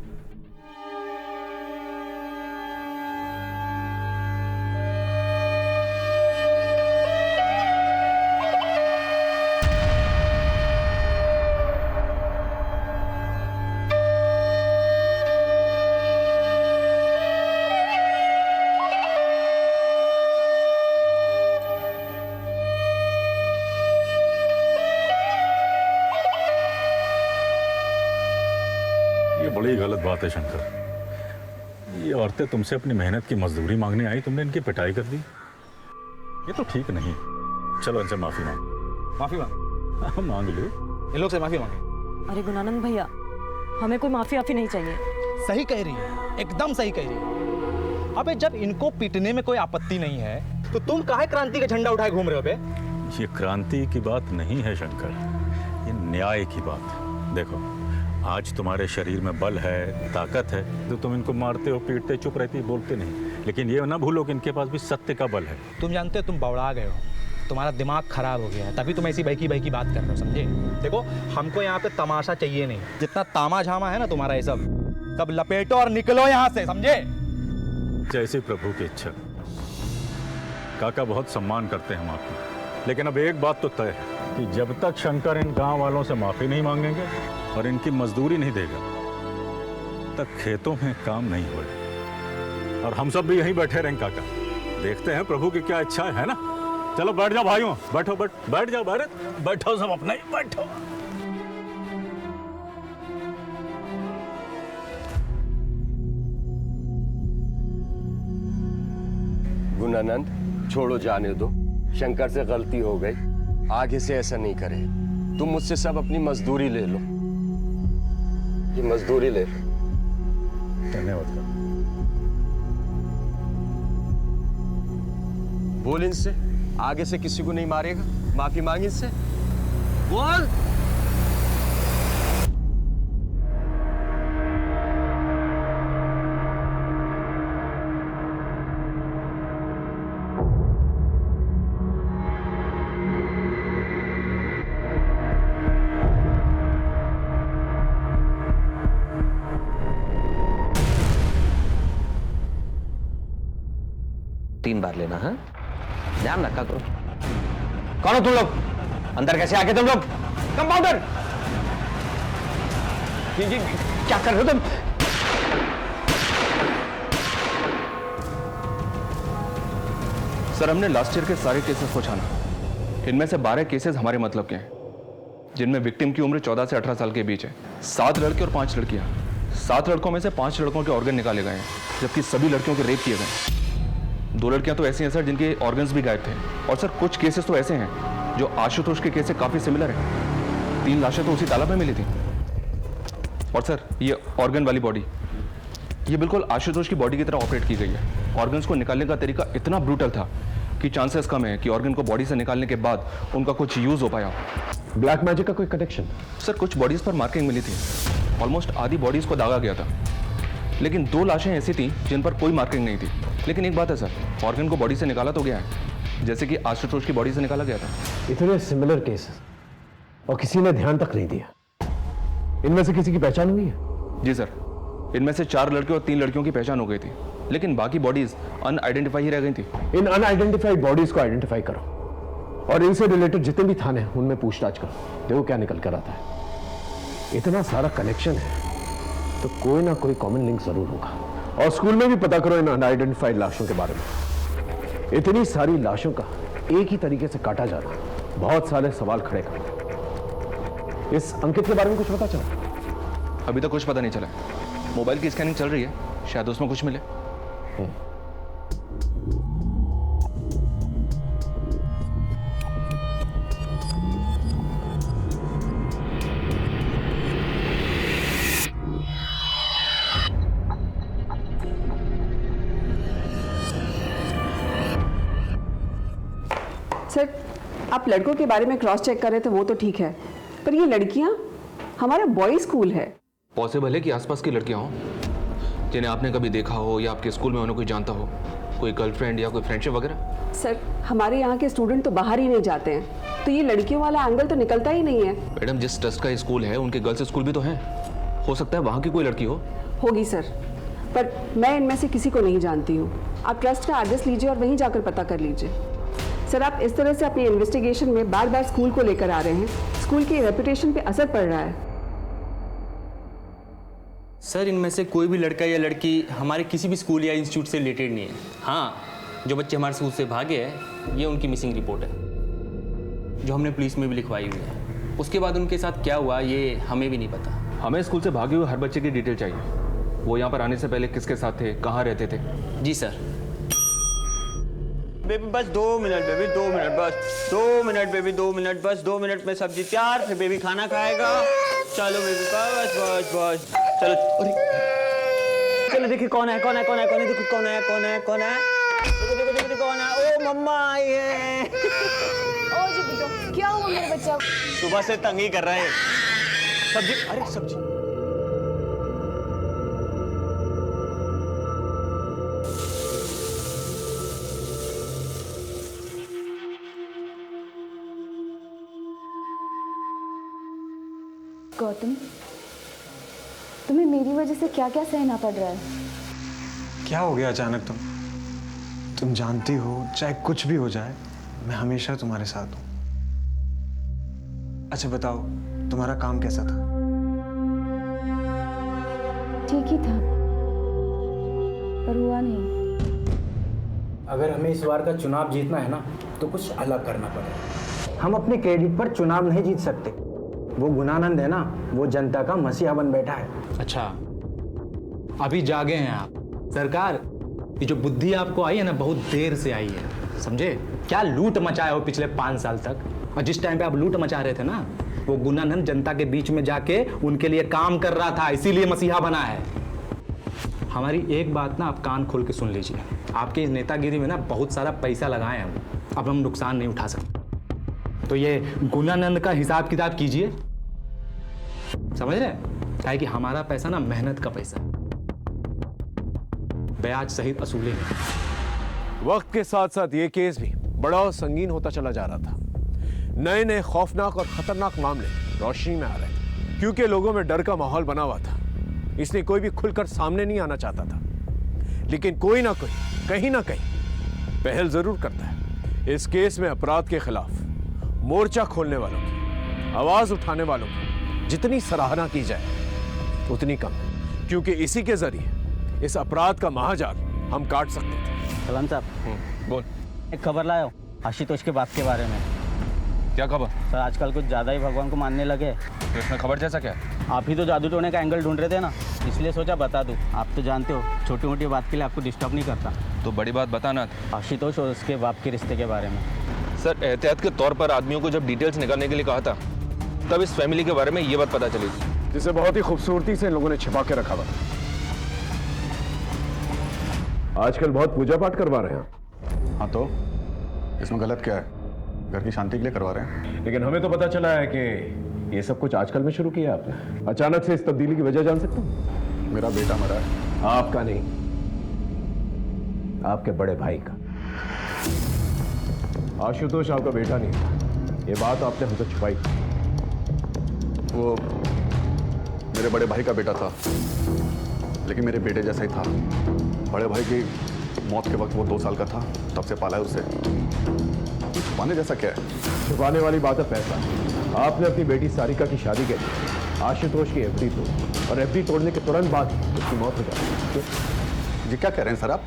बड़ी गलत बात है शंकर। ये औरतें तुमसे अपनी मेहनत की मजदूरी मांगने आई, तुमने इनकी पिटाई कर दी। ये तो ठीक नहीं। चलो इनसे माफी मांग। मांग लो, इन लोग से माफी मांगे। अरे गुणानंद भैया, हमें कोई माफी वाफी नहीं चाहिए। सही कह रही है, एकदम सही कह रही है। अबे जब इनको पीटने में कोई आपत्ति नहीं है तो तुम काहे क्रांति का झंडा उठाए घूम रहे हो बे? ये क्रांति की बात नहीं है शंकर, ये न्याय की बात है। देखो, आज तुम्हारे शरीर में बल है, ताकत है, तो तुम इनको मारते हो, पीटते, चुप रहती, बोलते नहीं। लेकिन ये ना भूलो कि इनके पास भी सत्य का बल है। तुम जानते हो तुम बौड़ा गए हो, तुम्हारा दिमाग खराब हो गया है, तभी तुम ऐसी बहकी बहकी बात कर रहे हो, समझे? देखो, हमको यहाँ पे तमाशा चाहिए नहीं। जितना तामा झामा है ना तुम्हारा ये सब लपेटो और निकलो यहाँ से, समझे? जैसे प्रभु की इच्छा। काका बहुत सम्मान करते हैं हम आपको, लेकिन अब एक बात तो तय है कि जब तक शंकर इन गांव वालों से माफी नहीं मांगेंगे और इनकी मजदूरी नहीं देगा, तक खेतों में काम नहीं होगा। और हम सब भी यहीं बैठे रहेंगे काका, देखते हैं प्रभु की क्या इच्छा है ना। चलो बैठ जाओ भाइयों, बैठो, बैठ जाओ, बैठो सब अपना ही बैठो। गुणानंद, छोड़ो, जाने दो। शंकर से गलती हो गई, आगे से ऐसा नहीं करे। तुम मुझसे सब अपनी मजदूरी ले लो, ये मजदूरी ले लो। धन्यवाद। बोल इनसे, आगे से किसी को नहीं मारेगा। माफी मांग इनसे, बोल। तीन बार लेना है, ध्यान रखा करो। कौन हो तुम लोग? अंदर कैसे आके तुम लोग? कंपाउंडर, ये क्या कर रहे हो तुम? सर, हमने लास्ट ईयर के सारे केसेस को छाना। इनमें से 12 केसेस हमारे मतलब के हैं, जिनमें विक्टिम की उम्र 14 से 18 साल के बीच है। 7 लड़के और 5 लड़कियां। 7 लड़कों में से 5 लड़कों के ऑर्गन निकाले गए हैं, जबकि सभी लड़कियों के रेप किए गए। 2 लड़कियां तो ऐसी हैं सर जिनके ऑर्गन्स भी गायब थे। और सर कुछ केसेस तो ऐसे हैं जो आशुतोष के केस से काफी सिमिलर हैं। 3 लाशें तो उसी तालाब में मिली थी। और सर ये ऑर्गन वाली बॉडी, ये बिल्कुल आशुतोष की बॉडी की तरह ऑपरेट की गई है। ऑर्गन्स को निकालने का तरीका इतना ब्रूटल था कि चांसेस कम है कि ऑर्गन को बॉडी से निकालने के बाद उनका कुछ यूज हो पाया। ब्लैक मैजिक का कोई कनेक्शन? सर कुछ बॉडीज पर मार्किंग मिली थी, ऑलमोस्ट आधी बॉडीज को दागा गया था, लेकिन 2 लाशें ऐसी थी जिन पर कोई मार्किंग नहीं थी। लेकिन एक बात है सर, ऑर्गन को बॉडी से निकाला तो गया है, जैसे कि आशुतोष की बॉडी से निकाला गया था। इतने सिमिलर केसेस और किसी ने ध्यान तक नहीं दिया। इनमें से किसी की पहचान हुई है? जी सर, इनमें से 4 लड़के और 3 लड़कियों की पहचान हो गई थी, लेकिन बाकी बॉडीज अनआइडेंटिफाई ही रह गई थी। इन अनआइडेंटिफाइड बॉडीज को आइडेंटिफाई करो और इनसे रिलेटेड जितने भी थाने हैं उनमें पूछताछ करो, देखो क्या निकल कर आता है। इतना सारा कनेक्शन है तो कोई ना कोई कॉमन लिंक जरूर होगा। और स्कूल में भी पता करो इन अनआइडेंटिफाइड लाशों के बारे में। इतनी सारी लाशों का एक ही तरीके से काटा जाना बहुत सारे सवाल खड़े करता। इस अंकित के बारे में कुछ पता चला? अभी तक कुछ पता नहीं चला। मोबाइल की स्कैनिंग चल रही है, शायद उसमें कुछ मिले। सर, आप लड़कों के बारे में क्रॉस चेक कर रहे थे वो तो ठीक है, पर ये लड़कियां, हमारा बॉयज स्कूल है। पॉसिबल है कि आसपास की लड़कियां हों जिन्हें आपने कभी देखा हो या आपके स्कूल में उन्हें कोई जानता हो, कोई गर्लफ्रेंड या कोई फ्रेंडशिप वगैरह? सर, हमारे यहाँ के स्टूडेंट तो बाहर ही नहीं जाते हैं, तो ये लड़कियों वाला एंगल तो निकलता ही नहीं है। मैडम, जिस ट्रस्ट का स्कूल है उनके गर्ल्स स्कूल भी तो हैं, हो सकता है वहाँ की कोई लड़की हो। होगी सर, पर मैं इनमें से किसी को नहीं जानती हूँ। आप ट्रस्ट का एड्रेस लीजिए और वहीं जाकर पता कर लीजिए। सर, आप इस तरह से अपनी इन्वेस्टिगेशन में बार बार स्कूल को लेकर आ रहे हैं, स्कूल की रेपुटेशन पे असर पड़ रहा है। सर, इनमें से कोई भी लड़का या लड़की हमारे किसी भी स्कूल या इंस्टीट्यूट से रिलेटेड नहीं है। हाँ, जो बच्चे हमारे स्कूल से भागे हैं, ये उनकी मिसिंग रिपोर्ट है, जो हमने पुलिस में भी लिखवाई हुई है। उसके बाद उनके साथ क्या हुआ ये हमें भी नहीं पता। हमें स्कूल से भागे हुए हर बच्चे की डिटेल चाहिए। वो यहाँ पर आने से पहले किसके साथ थे, कहाँ रहते थे? जी सर। बेबी बस 2 मिनट, बेबी 2 मिनट, बस 2 मिनट, बेबी 2 मिनट, बस 2 मिनट में सब्जी तैयार, फिर बेबी खाना खाएगा। चलो बेबी, बस बस बस, चलो। चलो देखिए कौन है, कौन है, कौन है, कौन है, देखो कौन है, कौन है, कौन है, देखो देखो देखो देखो कौन है। ओ मम्मा आई है। ओ जी बेटो, क्या हुआ मेरे बच्चा? सुबह से तंग ही कर रहे हैं। सब्जी, अरे सब्जी। गौतम, तुम्हें मेरी वजह से क्या क्या सहना पड़ रहा है? क्या हो गया अचानक? तुम जानती हो चाहे कुछ भी हो जाए मैं हमेशा तुम्हारे साथ हूं। अच्छा बताओ, तुम्हारा काम कैसा था? ठीक ही था, पर हुआ नहीं। अगर हमें इस बार का चुनाव जीतना है ना, तो कुछ अलग करना पड़ेगा। हम अपने क्रेडिट पर चुनाव नहीं जीत सकते। वो गुणानंद है ना, वो जनता का मसीहा बन बैठा है। अच्छा, अभी जागे हैं आप। सरकार, ये जो बुद्धि आपको आई है ना, बहुत देर से आई है, समझे? क्या लूट मचाए हो पिछले 5 साल तक, और जिस टाइम पे आप लूट मचा रहे थे ना, वो गुणानंद जनता के बीच में जाके उनके लिए काम कर रहा था, इसीलिए मसीहा बना है। हमारी एक बात ना आप कान खोल के सुन लीजिए, आपकी इस नेतागिरी में ना बहुत सारा पैसा लगाए हम, अब हम नुकसान नहीं उठा सकते। तो ये गुणानंद का हिसाब किताब कीजिए, समझ रहे? क्या है कि हमारा पैसा ना मेहनत का पैसा, ब्याज सहित असूले हैं। वक्त के साथ साथ ये केस भी बड़ा और संगीन होता चला जा रहा था। नए नए खौफनाक और खतरनाक मामले रोशनी में आ रहे थे, क्योंकि लोगों में डर का माहौल बना हुआ था, इसलिए कोई भी खुलकर सामने नहीं आना चाहता था। लेकिन कोई ना कोई कहीं ना कहीं पहल जरूर करता है। इस केस में अपराध के खिलाफ मोर्चा खोलने वालों की, आवाज उठाने वालों की जितनी सराहना की जाए उतनी कम है, क्योंकि इसी के जरिए इस अपराध का महाजाल हम काट सकते थे। सलाम साहब, बोल। एक खबर लाया हो आशुतोष के बाप के बारे में। क्या खबर? सर, आजकल कुछ ज़्यादा ही भगवान को मानने लगे। तो इसमें खबर जैसा क्या? आप ही तो जादू टोने का एंगल ढूंढ रहे थे ना, इसलिए सोचा बता दूं। आप तो जानते हो छोटी मोटी बात के लिए आपको डिस्टर्ब नहीं करता। तो बड़ी बात बताना। आशुतोष और उसके बाप के रिश्ते के बारे में। सर, एहतियात के तौर पर आदमियों को जब डिटेल्स निकालने के लिए कहा था, तब इस फैमिली के बारे में ये बात पता चली थी। जिसे बहुत ही खूबसूरती से इन लोगों ने छिपा के रखा हुआ। आजकल बहुत पूजा पाठ करवा रहे हैं। हाँ तो इसमें गलत क्या है? घर की शांति के लिए करवा रहे हैं। लेकिन हमें तो पता चला है कि ये सब कुछ आजकल में शुरू किया आपने। अचानक से इस तब्दीली की वजह जान सकता हूँ? मेरा बेटा मरा है। आपका नहीं, आपके बड़े भाई का। आशुतोष आपका बेटा नहीं था, ये बात आपने हमसे छुपाई। वो मेरे बड़े भाई का बेटा था, लेकिन मेरे बेटे जैसा ही था। बड़े भाई की मौत के वक्त वो 2 साल का था, तब से पाला है उसे। छुपाने जैसा क्या है? छुपाने वाली बात है पैसा। आपने अपनी बेटी सारिका की शादी के लिए आशुतोष की एफडी तोड़ी, और एफडी तोड़ने के तुरंत बाद उसकी मौत हो जाती। जी क्या कह रहे हैं सर आप?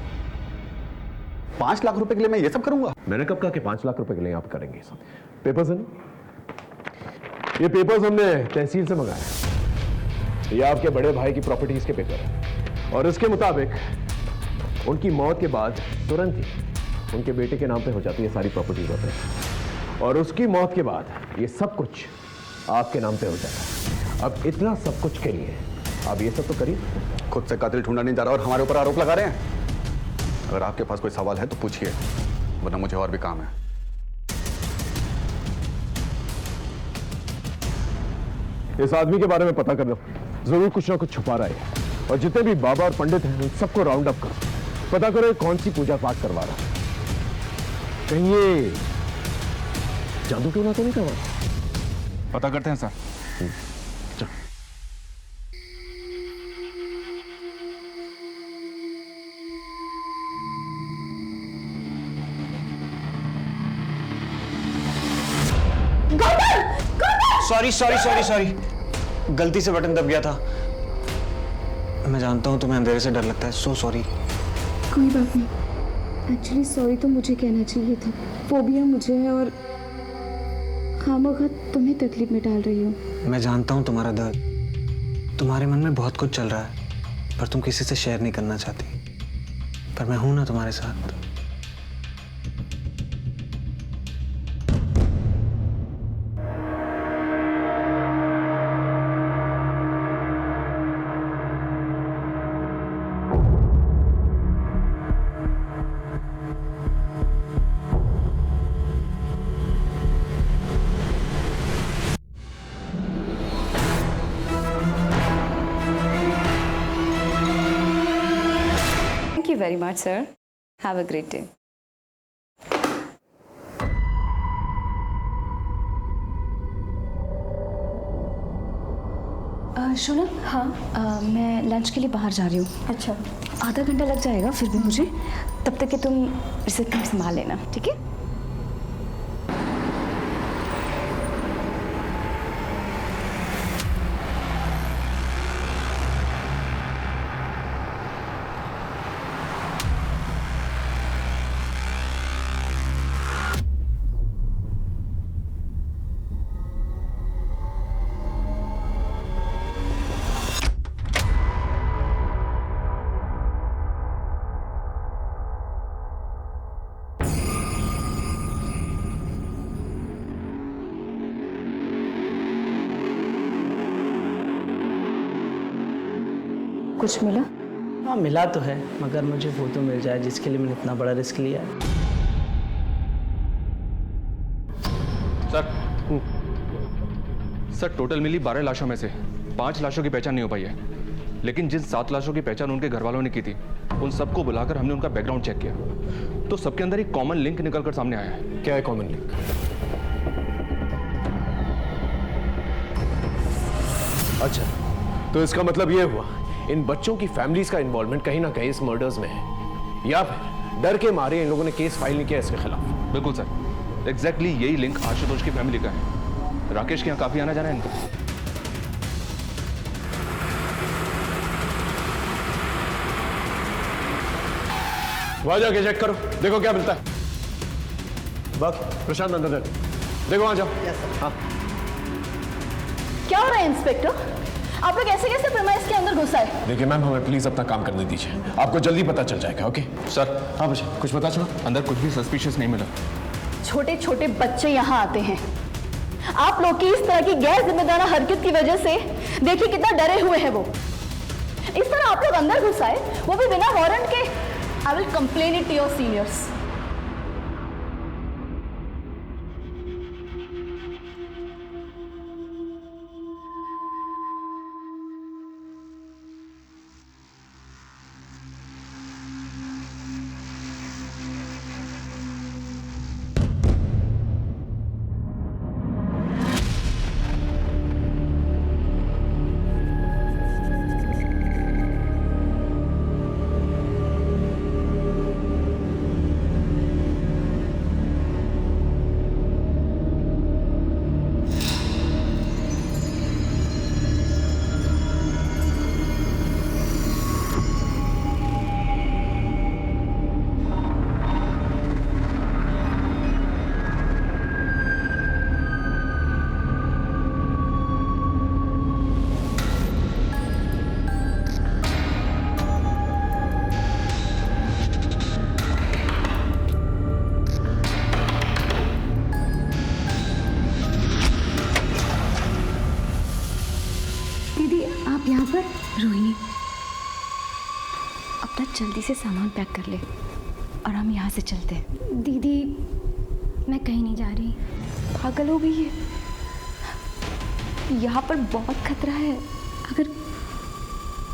5 लाख रुपए के लिए मैं ये सब करूंगा? मैंने कब कहा कि 5 लाख रुपए के लिए आप करेंगे सब? पेपर्स है ना? ये पेपर्स हमने तहसील से मंगाए। ये आपके बड़े भाई की प्रॉपर्टीज के पेपर है, और इसके मुताबिक उनकी मौत के बाद तुरंत ही उनके बेटे के नाम पे हो जाती है सारी प्रॉपर्टीज होते हैं, और उसकी मौत के बाद ये सब कुछ आपके नाम पे हो जाता है। अब इतना सब कुछ के लिए आप ये सब तो करिए। खुद से कातिल ढूंढा नहीं जा रहा और हमारे ऊपर आरोप लगा रहे हैं। अगर आपके पास कोई सवाल है तो पूछिए, वरना मुझे और भी काम है। इस आदमी के बारे में पता कर लो, जरूर कुछ ना कुछ छुपा रहा है। और जितने भी बाबा और पंडित हैं उन सबको राउंड अप करो, पता करो कौन सी पूजा पाठ करवा रहा है। कहीं ये जादू टोना तो नहीं करवा? पता करते हैं सर। सॉरी गलती से बटन दब गया था। मैं जानता हूँ तुम्हें अंधेरे से डर लगता है। So sorry. कोई बात नहीं। एक्चुअली सॉरी तो मुझे कहना चाहिए था। फोबिया मुझे है और खामखा तुम्हें तकलीफ में डाल रही हूँ। मैं जानता हूँ तुम्हारा दर्द। तुम्हारे मन में बहुत कुछ चल रहा है, पर तुम किसी से शेयर नहीं करना चाहती। पर मैं हूं ना तुम्हारे साथ। Thank you very much, sir. Have a great day. शोनम, हाँ मैं लंच के लिए बाहर जा रही हूँ। अच्छा, आधा घंटा लग जाएगा फिर भी मुझे। तब तक कि तुम रिसेप्शन संभाल लेना, ठीक है? कुछ मिला? हाँ मिला तो है, मगर मुझे वो तो मिल जाए जिसके लिए मैंने इतना बड़ा रिस्क लिया है। सर टोटल मिली 12 लाशों में से 5 लाशों की पहचान नहीं हो पाई है, लेकिन जिन 7 लाशों की पहचान उनके घर वालों ने की थी उन सबको बुलाकर हमने उनका बैकग्राउंड चेक किया, तो सबके अंदर एक कॉमन लिंक निकलकर सामने आया है। क्या है कॉमन लिंक? अच्छा, तो इसका मतलब ये हुआ इन बच्चों की फैमिलीज का इन्वॉल्वमेंट कहीं ना कहीं इस मर्डर्स में है, या फिर डर के मारे इन लोगों ने केस फाइल नहीं किया इसके खिलाफ। बिल्कुल सर, एग्जैक्टली यही लिंक आशुतोष की फैमिली का है। राकेश के यहाँ काफी आना जाना है इनका। वहां जाके चेक करो, देखो क्या मिलता है। बस प्रशांत अंदर देखो, वहां जाओ। हाँ। क्या हो रहा है इंस्पेक्टर? आप लोग ऐसे कैसे प्रेमाइस के अंदर घुस आए? देखिए मैम, हमें प्लीज अपना काम करने दीजिए, आपको जल्दी पता चल जाएगा। Okay sir. हाँ बच्चे, कुछ पता चला? अंदर कुछ भी सस्पिशियस नहीं मिला। छोटे छोटे बच्चे यहाँ आते हैं, आप लोग की इस तरह की गैर जिम्मेदार हरकत की वजह से देखिए कितना डरे हुए हैं वो। इस तरह आप लोग अंदर घुस आए, वो भी बिना वारंट के। I will complain it to your seniors. Rohini, अपना जल्दी से सामान पैक कर ले और हम यहाँ से चलते हैं। दीदी, मैं कहीं नहीं जा रही। पागल हो गई है, यहाँ पर बहुत खतरा है। अगर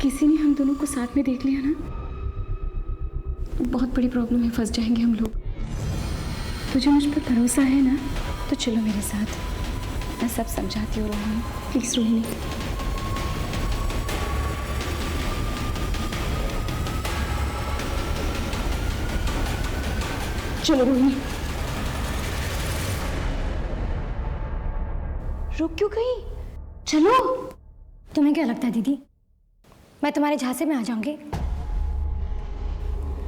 किसी ने हम दोनों को साथ में देख लिया ना, बहुत बड़ी प्रॉब्लम में फंस जाएंगे हम लोग। तुझे मुझ पर भरोसा है ना? तो चलो मेरे साथ, मैं सब समझाती हूँ रोहिणी। प्लीज़ रोहिणी। चलो रोहिणी। रुक क्यों गई? चलो। तुम्हें क्या लगता है दीदी, मैं तुम्हारे झांसे में आ जाऊंगी?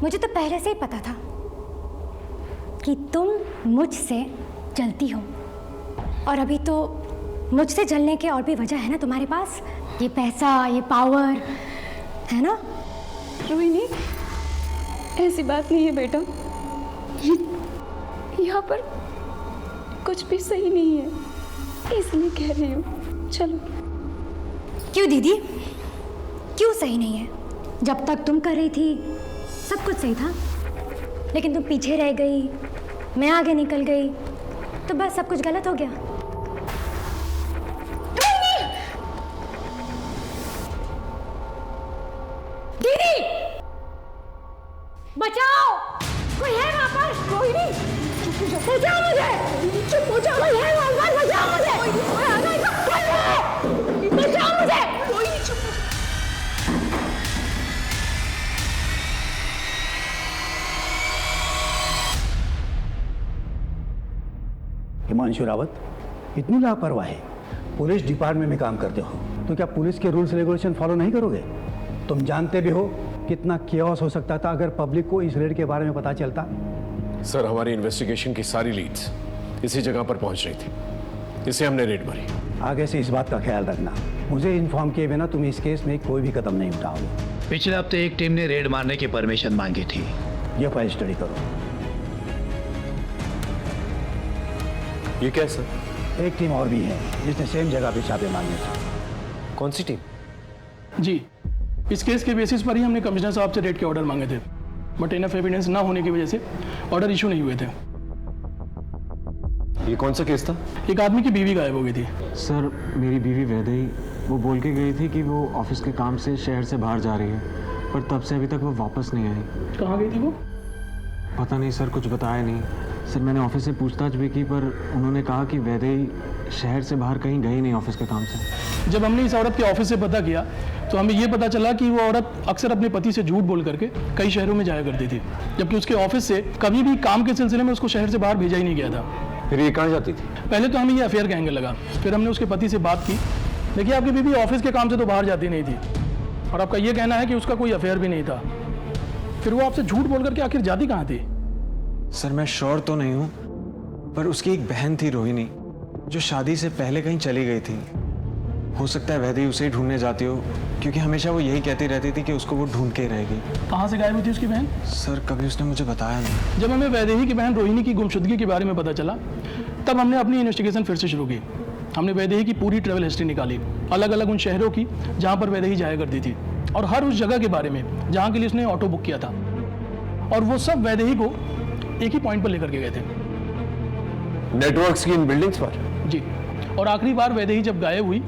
मुझे तो पहले से ही पता था कि तुम मुझसे जलती हो, और अभी तो मुझसे जलने के और भी वजह है ना तुम्हारे पास। ये पैसा, ये पावर है ना? रोहिणी, ऐसी बात नहीं है बेटा। यहाँ पर कुछ भी सही नहीं है, इसलिए कह रही हूँ। चलो। क्यों दीदी, क्यों सही नहीं है? जब तक तुम कर रही थी सब कुछ सही था, लेकिन तुम पीछे रह गई, मैं आगे निकल गई, तो बस सब कुछ गलत हो गया। दीदी, बचाओ! कोई है वहाँ पर? कोई नहीं। बचाओ मुझे! चुप हो जाओ, कोई है वहाँ पर? बचाओ मुझे! बचाओ मुझे! कोई नहीं, चुप। हिमांशु रावत, इतनी लापरवाही। पुलिस डिपार्टमेंट में काम करते हो तो क्या पुलिस के रूल्स रेगुलेशन फॉलो नहीं करोगे? तुम जानते भी हो कितना केओस हो सकता था अगर पब्लिक को इस रेड के बारे में पता चलता। सर, हमारी इन्वेस्टिगेशन की सारी लीड्स इसी जगह पर पहुंच रही थी, इसे हमने रेड मारी। आगे से इस बात का ख्याल रखना, मुझे इन्फॉर्म किए बिना तुम इस केस में कोई भी कदम नहीं उठाओगे। पिछले हफ्ते एक टीम ने रेड मारने की परमिशन मांगी थी। ये फाइल स्टडी करो। ये क्या सर? एक टीम और भी है जिसने सेम जगह पे छापे मारने थे। कौन सी टीम? जी, इस केस के बेसिस पर ही हमने कमिश्नर साहब से रेड के ऑर्डर मांगे थे, बट इनफ एविडेंस ना होने की वजह से ऑर्डर इशू नहीं हुए थे। ये कौन सा केस था? एक आदमी की बीवी गायब हो गई थी। सर, मेरी बीवी वैदेही, वो बोल के गई थी कि वो ऑफिस के काम से शहर से बाहर जा रही है, पर तब से अभी तक वो वापस नहीं आई। कहाँ गई थी वो? पता नहीं सर, कुछ बताया नहीं। सर, मैंने ऑफिस से पूछताछ भी की, पर उन्होंने कहा कि वैदेही शहर से बाहर कहीं गई नहीं ऑफिस के काम से। जब हमने इस औरत के ऑफिस से पता किया तो हमें ये पता चला कि वो औरत अक्सर अपने पति से झूठ बोल करके कई शहरों में जाया करती थी, जबकि उसके ऑफिस से कभी भी काम के सिलसिले में उसको शहर से बाहर भेजा ही नहीं गया था। फिर ये कहाँ जाती थी? पहले तो हमें ये अफेयर का एंगल लगा, फिर हमने उसके पति से बात की। देखिए, आपकी बीवी ऑफिस के काम से तो बाहर जाती नहीं थी, और आपका ये कहना है कि उसका कोई अफेयर भी नहीं था, फिर वो आपसे झूठ बोल करके आखिर जाती कहाँ थी? सर, मैं श्योर तो नहीं हूँ, पर उसकी एक बहन थी रोहिणी, जो शादी से पहले कहीं चली गई थी। हो सकता है वैदेही उसे ही ढूंढने जाती हो, क्योंकि हमेशा वो यही कहती रहती थी कि उसको वो ढूंढ के ही रहेगी। कहाँ से गायब हुई थी उसकी बहन? सर, कभी उसने मुझे बताया नहीं। जब हमें वैदेही की बहन रोहिणी की गुमशुदगी के बारे में पता चला तब हमने अपनी इन्वेस्टिगेशन फिर से शुरू की। हमने वैदेही की पूरी ट्रैवल हिस्ट्री निकाली, अलग अलग उन शहरों की जहाँ पर वैदेही जाया करती थी, और हर उस जगह के बारे में जहाँ के लिए उसने ऑटो बुक किया था, और वो सब वैदेही को एक ही पॉइंट पर लेकर के गए थे। नेटवर्क्स की इन बिल्डिंग्स पर? जी। और आखिरी बार वैदेही जब गायब हुई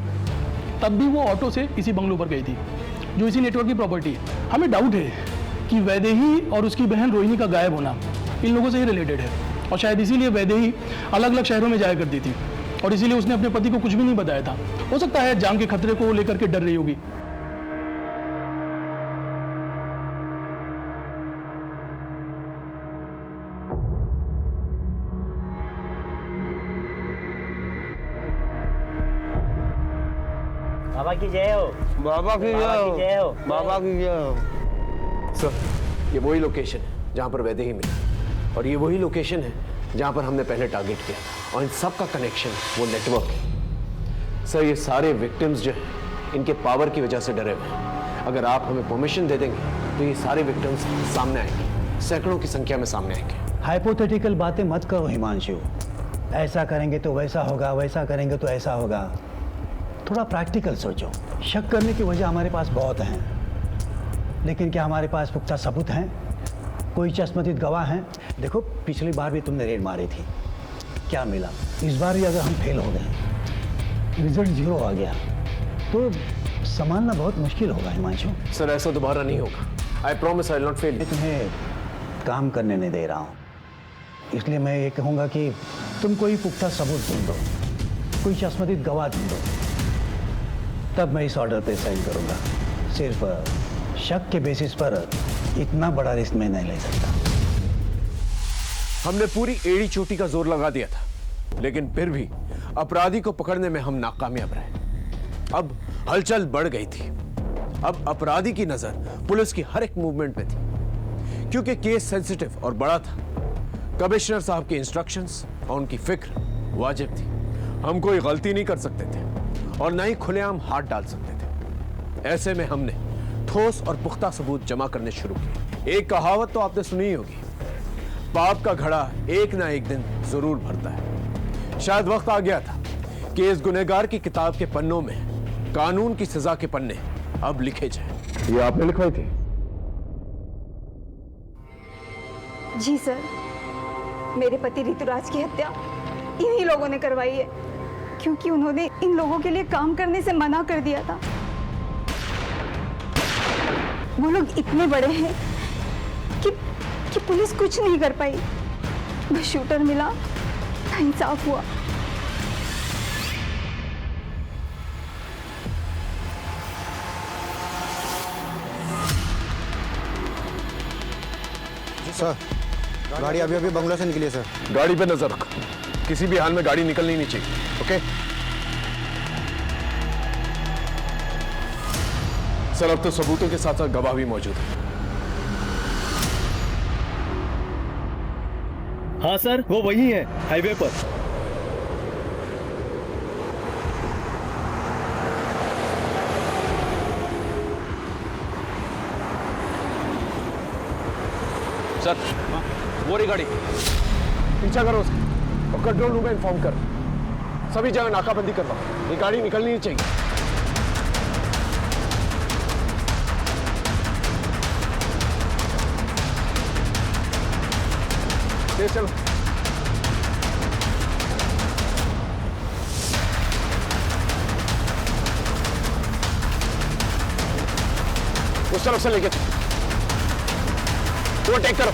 तब भी वो ऑटो से इसी बंगलो पर गई थी जो इसी नेटवर्क की प्रॉपर्टी है। हमें डाउट है कि वैदेही और उसकी बहन रोहिणी का गायब होना इन लोगों से ही रिलेटेड है, और शायद इसीलिए वैदेही अलग अलग शहरों में जाया करती थी, और इसीलिए उसने अपने पति को कुछ भी नहीं बताया था। हो सकता है जान के खतरे को लेकर के डर रही होगी। बाबा की जय हो। बाबा की जय हो। बाबा की जय हो। सर, ये वही लोकेशन है जहाँ पर वैदेही मिला, और ये वही लोकेशन है जहाँ पर हमने पहले टारगेट किया था, और इन सब का कनेक्शन वो नेटवर्क है। सर, ये सारे विक्टिम्स जो हैं इनके पावर की वजह से डरे हुए हैं। अगर आप हमें परमिशन दे देंगे तो ये सारे विक्टिम्स सामने आएंगे, सैकड़ों की संख्या में सामने आएंगे। हाइपोथेटिकल बातें मत करो हिमांशु। ऐसा करेंगे तो वैसा होगा, वैसा करेंगे तो ऐसा होगा। थोड़ा प्रैक्टिकल सोचो। शक करने की वजह हमारे पास बहुत हैं, लेकिन क्या हमारे पास पुख्ता सबूत हैं? कोई चश्मदीद गवाह हैं? देखो, पिछली बार भी तुमने रेड मारी थी, क्या मिला? इस बार भी अगर हम फेल हो गए, रिजल्ट 0 आ गया, तो संभालना बहुत मुश्किल होगा हिमांशु। सर, ऐसा दोबारा नहीं होगा। I promise I will not fail. मैं तुम्हें काम करने नहीं दे रहा हूँ, इसलिए मैं ये कहूँगा कि तुम कोई पुख्ता सबूत ढूंढ दो, कोई चश्मदीद गवाह ढूंढ दो, तब मैं इस ऑर्डर पे साइन करूँगा। सिर्फ शक के बेसिस पर इतना बड़ा रिस्क मैं नहीं ले सकता। हमने पूरी एड़ी चोटी का जोर लगा दिया था, लेकिन फिर भी अपराधी को पकड़ने में हम नाकामयाब रहे। अब हलचल बढ़ गई थी। अब अपराधी की नजर पुलिस की हर एक मूवमेंट पे थी, क्योंकि केस सेंसिटिव और बड़ा था। कमिश्नर साहब की इंस्ट्रक्शंस और उनकी फिक्र वाजिब थी। हम कोई गलती नहीं कर सकते थे और ना ही खुलेआम हाथ डाल सकते थे। ऐसे में हमने ठोस और पुख्ता सबूत जमा करने शुरू किए। एक कहावत तो आपने सुनी ही होगी, पाप का घड़ा एक ना एक दिन जरूर भरता है। शायद वक्त आ गया था कि इस गुनहगार की किताब के पन्नों में कानून की सजा के पन्ने अब लिखे जाएं। ये आपने लिखवाई थी? जी सर, मेरे पति ऋतुराज की हत्या इन्हीं लोगों ने करवाई है, क्योंकि उन्होंने इन लोगों के लिए काम करने से मना कर दिया था। वो लोग इतने बड़े हैं कि पुलिस कुछ नहीं कर पाई। बस शूटर मिला, इंसाफ हुआ। सर, गाड़ी अभी अभी बंगलो से निकली है सर। गाड़ी पे नजर रख, किसी भी हाल में गाड़ी निकलनी नहीं चाहिए। ओके सर, अब तो सबूतों के साथ साथ गवाह भी मौजूद है। हाँ सर, वो वही है, हाईवे पर। सर, वो रही गाड़ी, पीछा करो उसका और कंट्रोल रूम में इन्फॉर्म कर। सभी जगह नाकाबंदी करवाओ, ये गाड़ी निकलनी नहीं चाहिए। तेज चलो। उस तरफ से लेके वो टेक करो।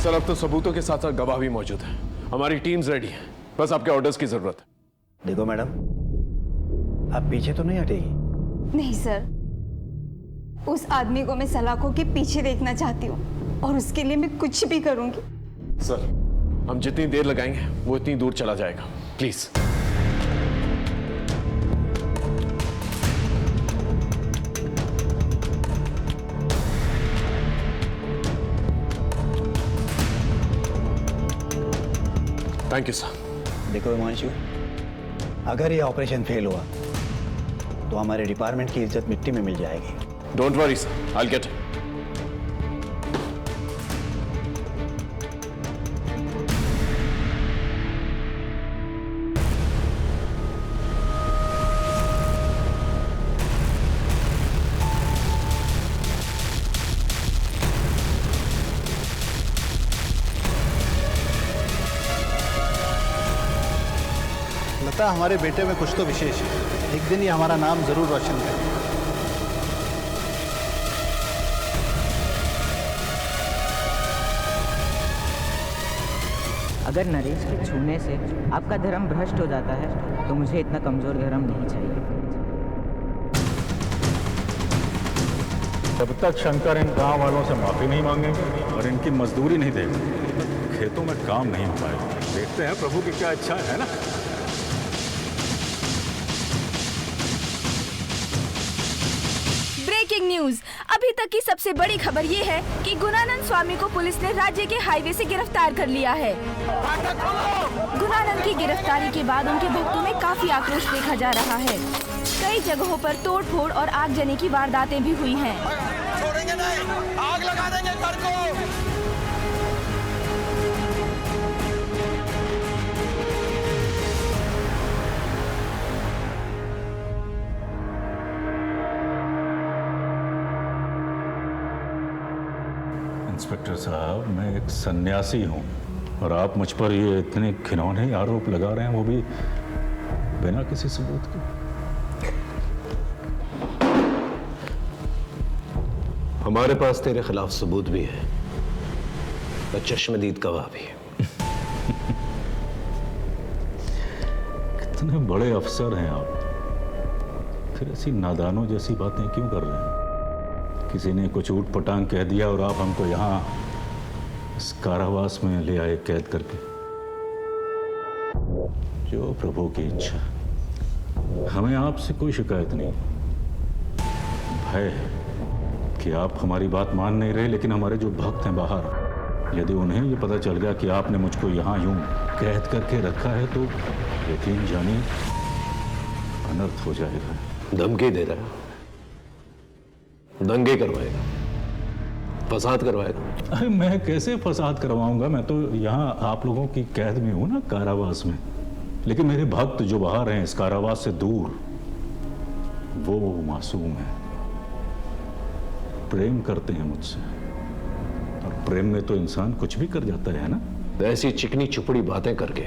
सर, अब तो सबूतों के साथ साथ गवाह भी मौजूद है। हमारी टीम्स रेडी है, बस आपके ऑर्डर्स की जरूरत है। देखो मैडम, आप पीछे तो नहीं हटेगी? नहीं सर, उस आदमी को मैं सलाखों के पीछे देखना चाहती हूँ और उसके लिए मैं कुछ भी करूंगी। सर, हम जितनी देर लगाएंगे वो इतनी दूर चला जाएगा। प्लीज। Thank you sir. देखो हिमांशु, अगर ये ऑपरेशन फेल हुआ तो हमारे डिपार्टमेंट की इज्जत मिट्टी में मिल जाएगी। Don't worry sir, I get. लगता है हमारे बेटे में कुछ तो विशेष है, एक दिन ये हमारा नाम जरूर रोशन करेगा। अगर नरेश के छूने से आपका धर्म भ्रष्ट हो जाता है तो मुझे इतना कमजोर धर्म नहीं चाहिए। जब तक शंकर इन गांव वालों से माफी नहीं मांगेंगे और इनकी मजदूरी नहीं देंगे, खेतों में काम नहीं हो पाएगा। देखते हैं प्रभु की क्या इच्छा है ना। Breaking news. अभी तक की सबसे बड़ी खबर ये है कि गुणानंद स्वामी को पुलिस ने राज्य के हाईवे से गिरफ्तार कर लिया है। गुणानंद की गिरफ्तारी के बाद उनके भक्तों में काफी आक्रोश देखा जा रहा है। कई जगहों पर तोड़फोड़ और आगजनी की वारदातें भी हुई हैं। छोड़ेंगे नहीं, आग लगा देंगे घर को। इंस्पेक्टर साहब, मैं एक सन्यासी हूँ और आप मुझ पर ये इतने घिनौने आरोप लगा रहे हैं, वो भी बिना किसी सबूत के। हमारे पास तेरे खिलाफ सबूत भी है और चश्मदीद गवाह भी है। कितने बड़े अफसर हैं आप, फिर ऐसी नादानों जैसी बातें क्यों कर रहे हैं? किसी ने कुछ ऊट पटांग कह दिया और आप हमको यहाँ इस कारावास में ले आए कैद करके। जो प्रभु की इच्छा, हमें आपसे कोई शिकायत नहीं। भय है कि आप हमारी बात मान नहीं रहे, लेकिन हमारे जो भक्त हैं बाहर, यदि उन्हें ये पता चल गया कि आपने मुझको यहाँ यूं कैद करके रखा है तो यकीन जानिए अनर्थ हो जाएगा। धमकी दे रहा है, दंगे करवाएगा, फसाद करवाएगा। अरे मैं कैसे फसाद करवाऊंगा? मैं तो यहाँ आप लोगों की कैद में हूं ना, कारावास में। लेकिन मेरे भक्त जो बाहर हैं इस कारावास से दूर, वो मासूम है, प्रेम करते हैं मुझसे, और प्रेम में तो इंसान कुछ भी कर जाता है ना। ऐसी चिकनी चुपड़ी बातें करके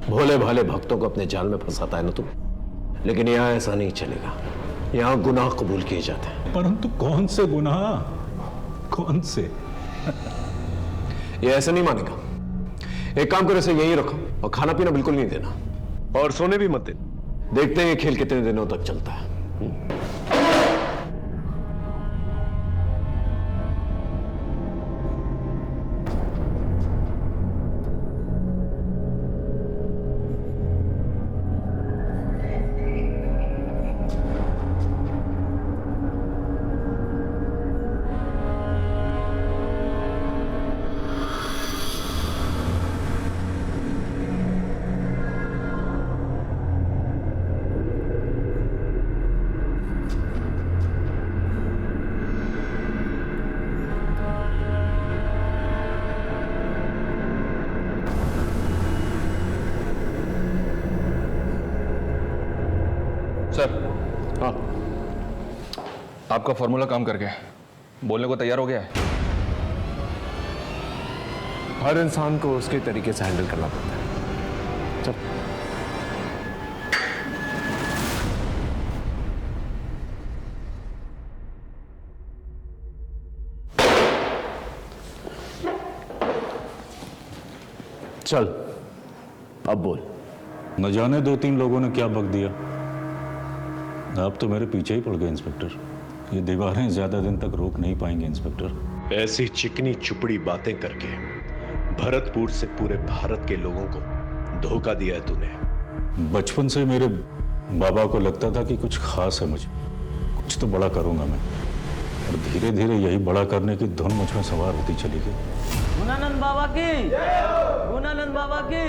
भोले भाले भक्तों को अपने जाल में फंसाता है ना तू। लेकिन यहाँ ऐसा नहीं चलेगा, यहाँ गुनाह कबूल किए जाते हैं। परंतु कौन से गुनाह, कौन से? ये ऐसा नहीं मानेगा। एक काम करो, इसे यहीं रखो और खाना पीना बिल्कुल नहीं देना और सोने भी मत देना। देखते हैं ये खेल कितने दिनों तक चलता है। सर, हाँ, आपका फॉर्मूला काम कर गया, बोलने को तैयार हो गया है। हर इंसान को उसके तरीके से हैंडल करना पड़ता है। चल। चल, अब बोल। न जाने 2-3 लोगों ने क्या बक दिया। आप तो मेरे पीछे ही पड़ गए इंस्पेक्टर। ये दीवारें ज्यादा दिन तक रोक नहीं पाएंगे इंस्पेक्टर। ऐसी चिकनी चुपड़ी बातें करके भरतपुर से पूरे भारत के लोगों को धोखा दिया है तूने। बचपन से मेरे बाबा को लगता था कि कुछ खास है मुझे, कुछ तो बड़ा करूंगा मैं, और धीरे धीरे यही बड़ा करने की धुन मुझ में सवार होती चली गई। गुणानंद बाबा की, गुणानंद बाबा की,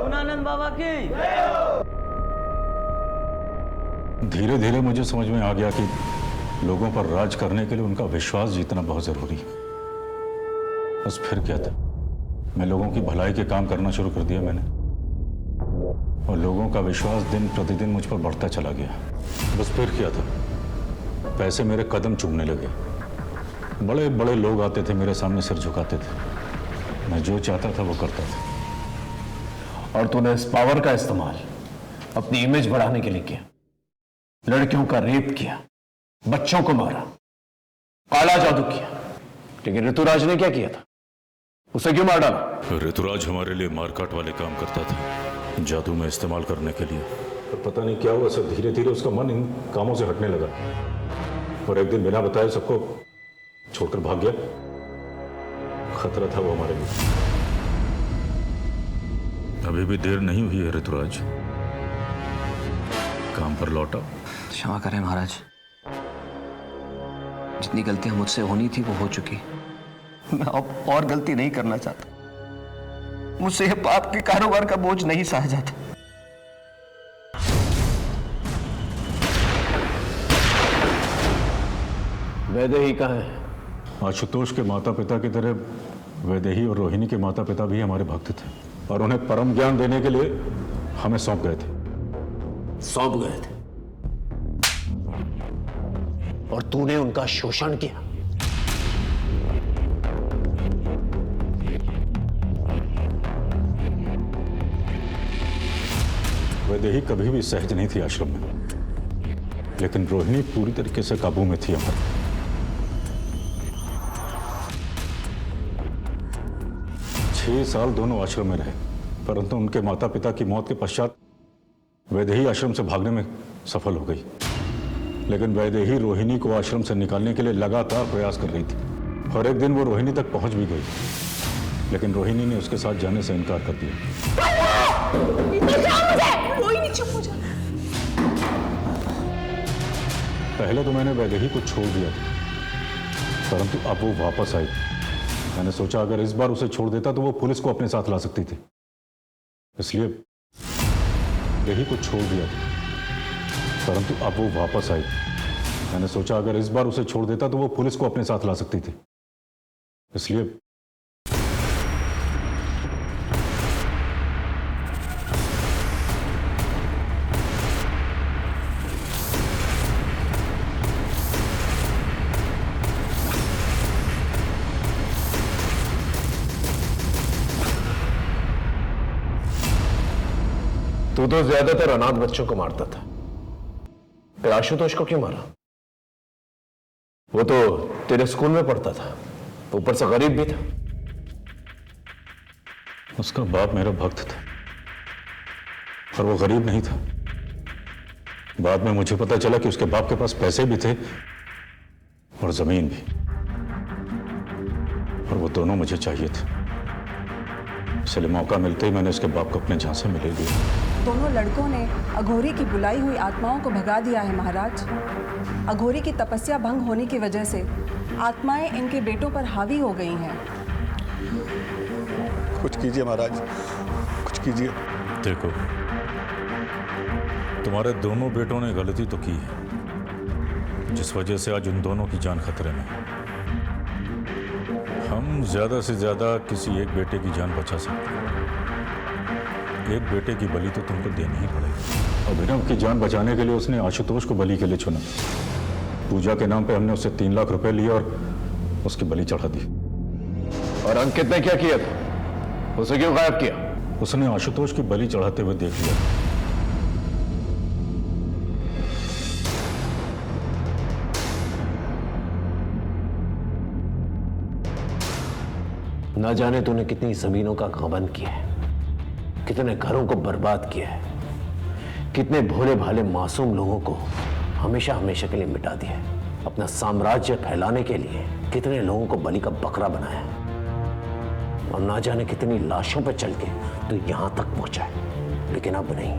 गुणानंद बाबा की। धीरे धीरे मुझे समझ में आ गया कि लोगों पर राज करने के लिए उनका विश्वास जीतना बहुत जरूरी है। बस फिर क्या था, मैं लोगों की भलाई के काम करना शुरू कर दिया मैंने, और लोगों का विश्वास दिन प्रतिदिन मुझ पर बढ़ता चला गया। बस फिर क्या था, पैसे मेरे कदम चूमने लगे। बड़े बड़े लोग आते थे मेरे सामने सिर झुकाते थे, मैं जो चाहता था वो करता था। और तूने इस पावर का इस्तेमाल अपनी इमेज बढ़ाने के लिए किया। लड़कियों का रेप किया, बच्चों को मारा, काला जादू किया। लेकिन ऋतुराज ने क्या किया था? उसे क्यों मार डाला? ऋतुराज हमारे लिए मारकाट वाले काम करता था, जादू में इस्तेमाल करने के लिए। पर पता नहीं क्या हुआ, सब धीरे धीरे उसका मन इन कामों से हटने लगा, और एक दिन बिना बताए सबको छोड़कर भाग गया। खतरा था वो हमारे लिए। अभी भी देर नहीं हुई है ऋतुराज, काम पर लौटा। क्षमा करें महाराज, जितनी गलतियां मुझसे होनी थी वो हो चुकी। मैं अब और गलती नहीं करना चाहता। मुझसे यह पाप के कारोबार का बोझ नहीं सहा जाता। वैदेही कहाँ है? आशुतोष के माता पिता की तरह वैदेही और रोहिणी के माता पिता भी हमारे भक्त थे, और उन्हें परम ज्ञान देने के लिए हमें सौंप गए थे। सौंप गए थे और तूने उनका शोषण किया। वैदेही कभी भी सहज नहीं थी आश्रम में, लेकिन रोहिणी पूरी तरीके से काबू में थी हमारे। 6 साल दोनों आश्रम में रहे, परंतु उनके माता पिता की मौत के पश्चात वैदेही आश्रम से भागने में सफल हो गई। लेकिन वैदेही रोहिणी को आश्रम से निकालने के लिए लगातार प्रयास कर रही थी, और एक दिन वो रोहिणी तक पहुंच भी गई, लेकिन रोहिणी ने उसके साथ जाने से इनकार कर दिया। रोहिणी चुप हो जा। पहले तो मैंने वैदेही को छोड़ दिया था, परंतु अब वो वापस आई। मैंने सोचा अगर इस बार उसे छोड़ देता तो वो पुलिस को अपने साथ ला सकती थी, इसलिए वैदेही को छोड़ दिया था, परंतु अब वो वापस आई। मैंने सोचा अगर इस बार उसे छोड़ देता तो वो पुलिस को अपने साथ ला सकती थी, इसलिए तू तो ज्यादातर अनाथ बच्चों को मारता था, फिर आशुतोष को क्यों मारा? वो तो तेरे स्कूल में पढ़ता था, ऊपर से गरीब भी था। उसका बाप मेरा भक्त था, और वो गरीब नहीं था। बाद में मुझे पता चला कि उसके बाप के पास पैसे भी थे और जमीन भी, और वो दोनों मुझे चाहिए थे। इसलिए मौका मिलते ही मैंने उसके बाप को अपने झांसे में ले लिया। दोनों लड़कों ने अघोरी की बुलाई हुई आत्माओं को भगा दिया है महाराज। अघोरी की तपस्या भंग होने की वजह से आत्माएं इनके बेटों पर हावी हो गई हैं। कुछ कीजिए महाराज, कुछ कीजिए। देखो, तुम्हारे दोनों बेटों ने गलती तो की है, जिस वजह से आज उन दोनों की जान खतरे में है। हम ज्यादा से ज्यादा किसी एक बेटे की जान बचा सकते हैं। एक बेटे की बलि तो तुमको देनी ही पड़ेगी। अभिनव की जान बचाने के लिए उसने आशुतोष को बलि के लिए चुना। पूजा के नाम पे हमने उससे 3 लाख रुपए लिए और उसकी बलि चढ़ा दी। और अंकित ने क्या किया था? उसे क्यों गायब किया? उसने आशुतोष की बलि चढ़ाते हुए देख लिया। ना जाने तूने कितनी जमीनों का गबन किया है, कितने घरों को बर्बाद किया है, कितने भोले भाले मासूम लोगों को हमेशा हमेशा के लिए मिटा दिया है। अपना साम्राज्य फैलाने के लिए कितने लोगों को बलि का बकरा बनाया, और ना जाने कितनी लाशों पर चल के तो यहां तक पहुंचा है। लेकिन अब नहीं।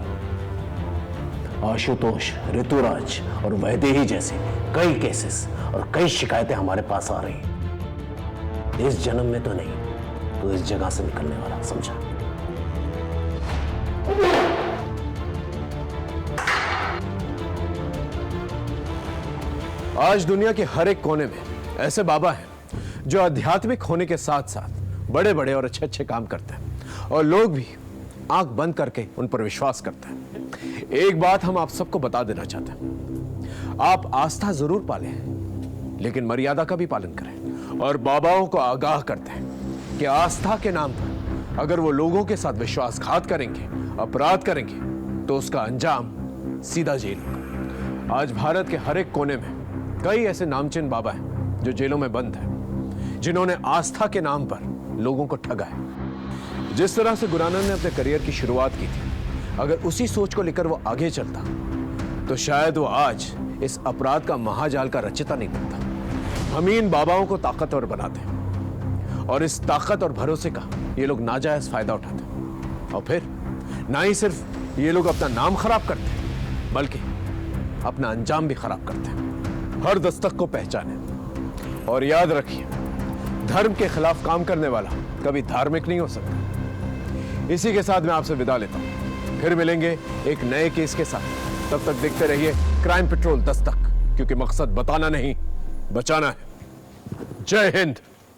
आशुतोष, ऋतुराज और वैदेही जैसे कई केसेस और कई शिकायतें हमारे पास आ रही हैं। इस जन्म में तो नहीं, तो इस जगह से निकलने वाला, समझा? आज दुनिया के हर एक कोने में ऐसे बाबा हैं जो आध्यात्मिक होने के साथ साथ बड़े बड़े और अच्छे अच्छे काम करते हैं और लोग भी आंख बंद करके उन पर विश्वास करते हैं। एक बात हम आप सबको बता देना चाहते हैं, आप आस्था जरूर पालें लेकिन मर्यादा का भी पालन करें। और बाबाओं को आगाह करते हैं कि आस्था के नाम पर अगर वो लोगों के साथ विश्वासघात करेंगे, अपराध करेंगे तो उसका अंजाम सीधा जेल होगा। आज भारत के हर एक कोने में कई ऐसे नामचीन बाबा हैं जो जेलों में बंद हैं, जिन्होंने आस्था के नाम पर लोगों को ठगा है। जिस तरह से गुरानंद ने अपने करियर की शुरुआत की थी, अगर उसी सोच को लेकर वो आगे चलता तो शायद वो आज इस अपराध का महाजाल का रचयिता नहीं बनता। हम इन बाबाओं को ताकतवर बनाते हैं और इस ताकत और भरोसे का ये लोग नाजायज फायदा उठाते हैं। और फिर ना ही सिर्फ ये लोग अपना नाम खराब करते हैं बल्कि अपना अंजाम भी खराब करते हैं। हर दस्तक को पहचाने और याद रखिए, धर्म के खिलाफ काम करने वाला कभी धार्मिक नहीं हो सकता। इसी के साथ मैं आपसे विदा लेता हूं, फिर मिलेंगे एक नए केस के साथ। तब तक देखते रहिए क्राइम पेट्रोल दस्तक, क्योंकि मकसद बताना नहीं बचाना है। जय हिंद।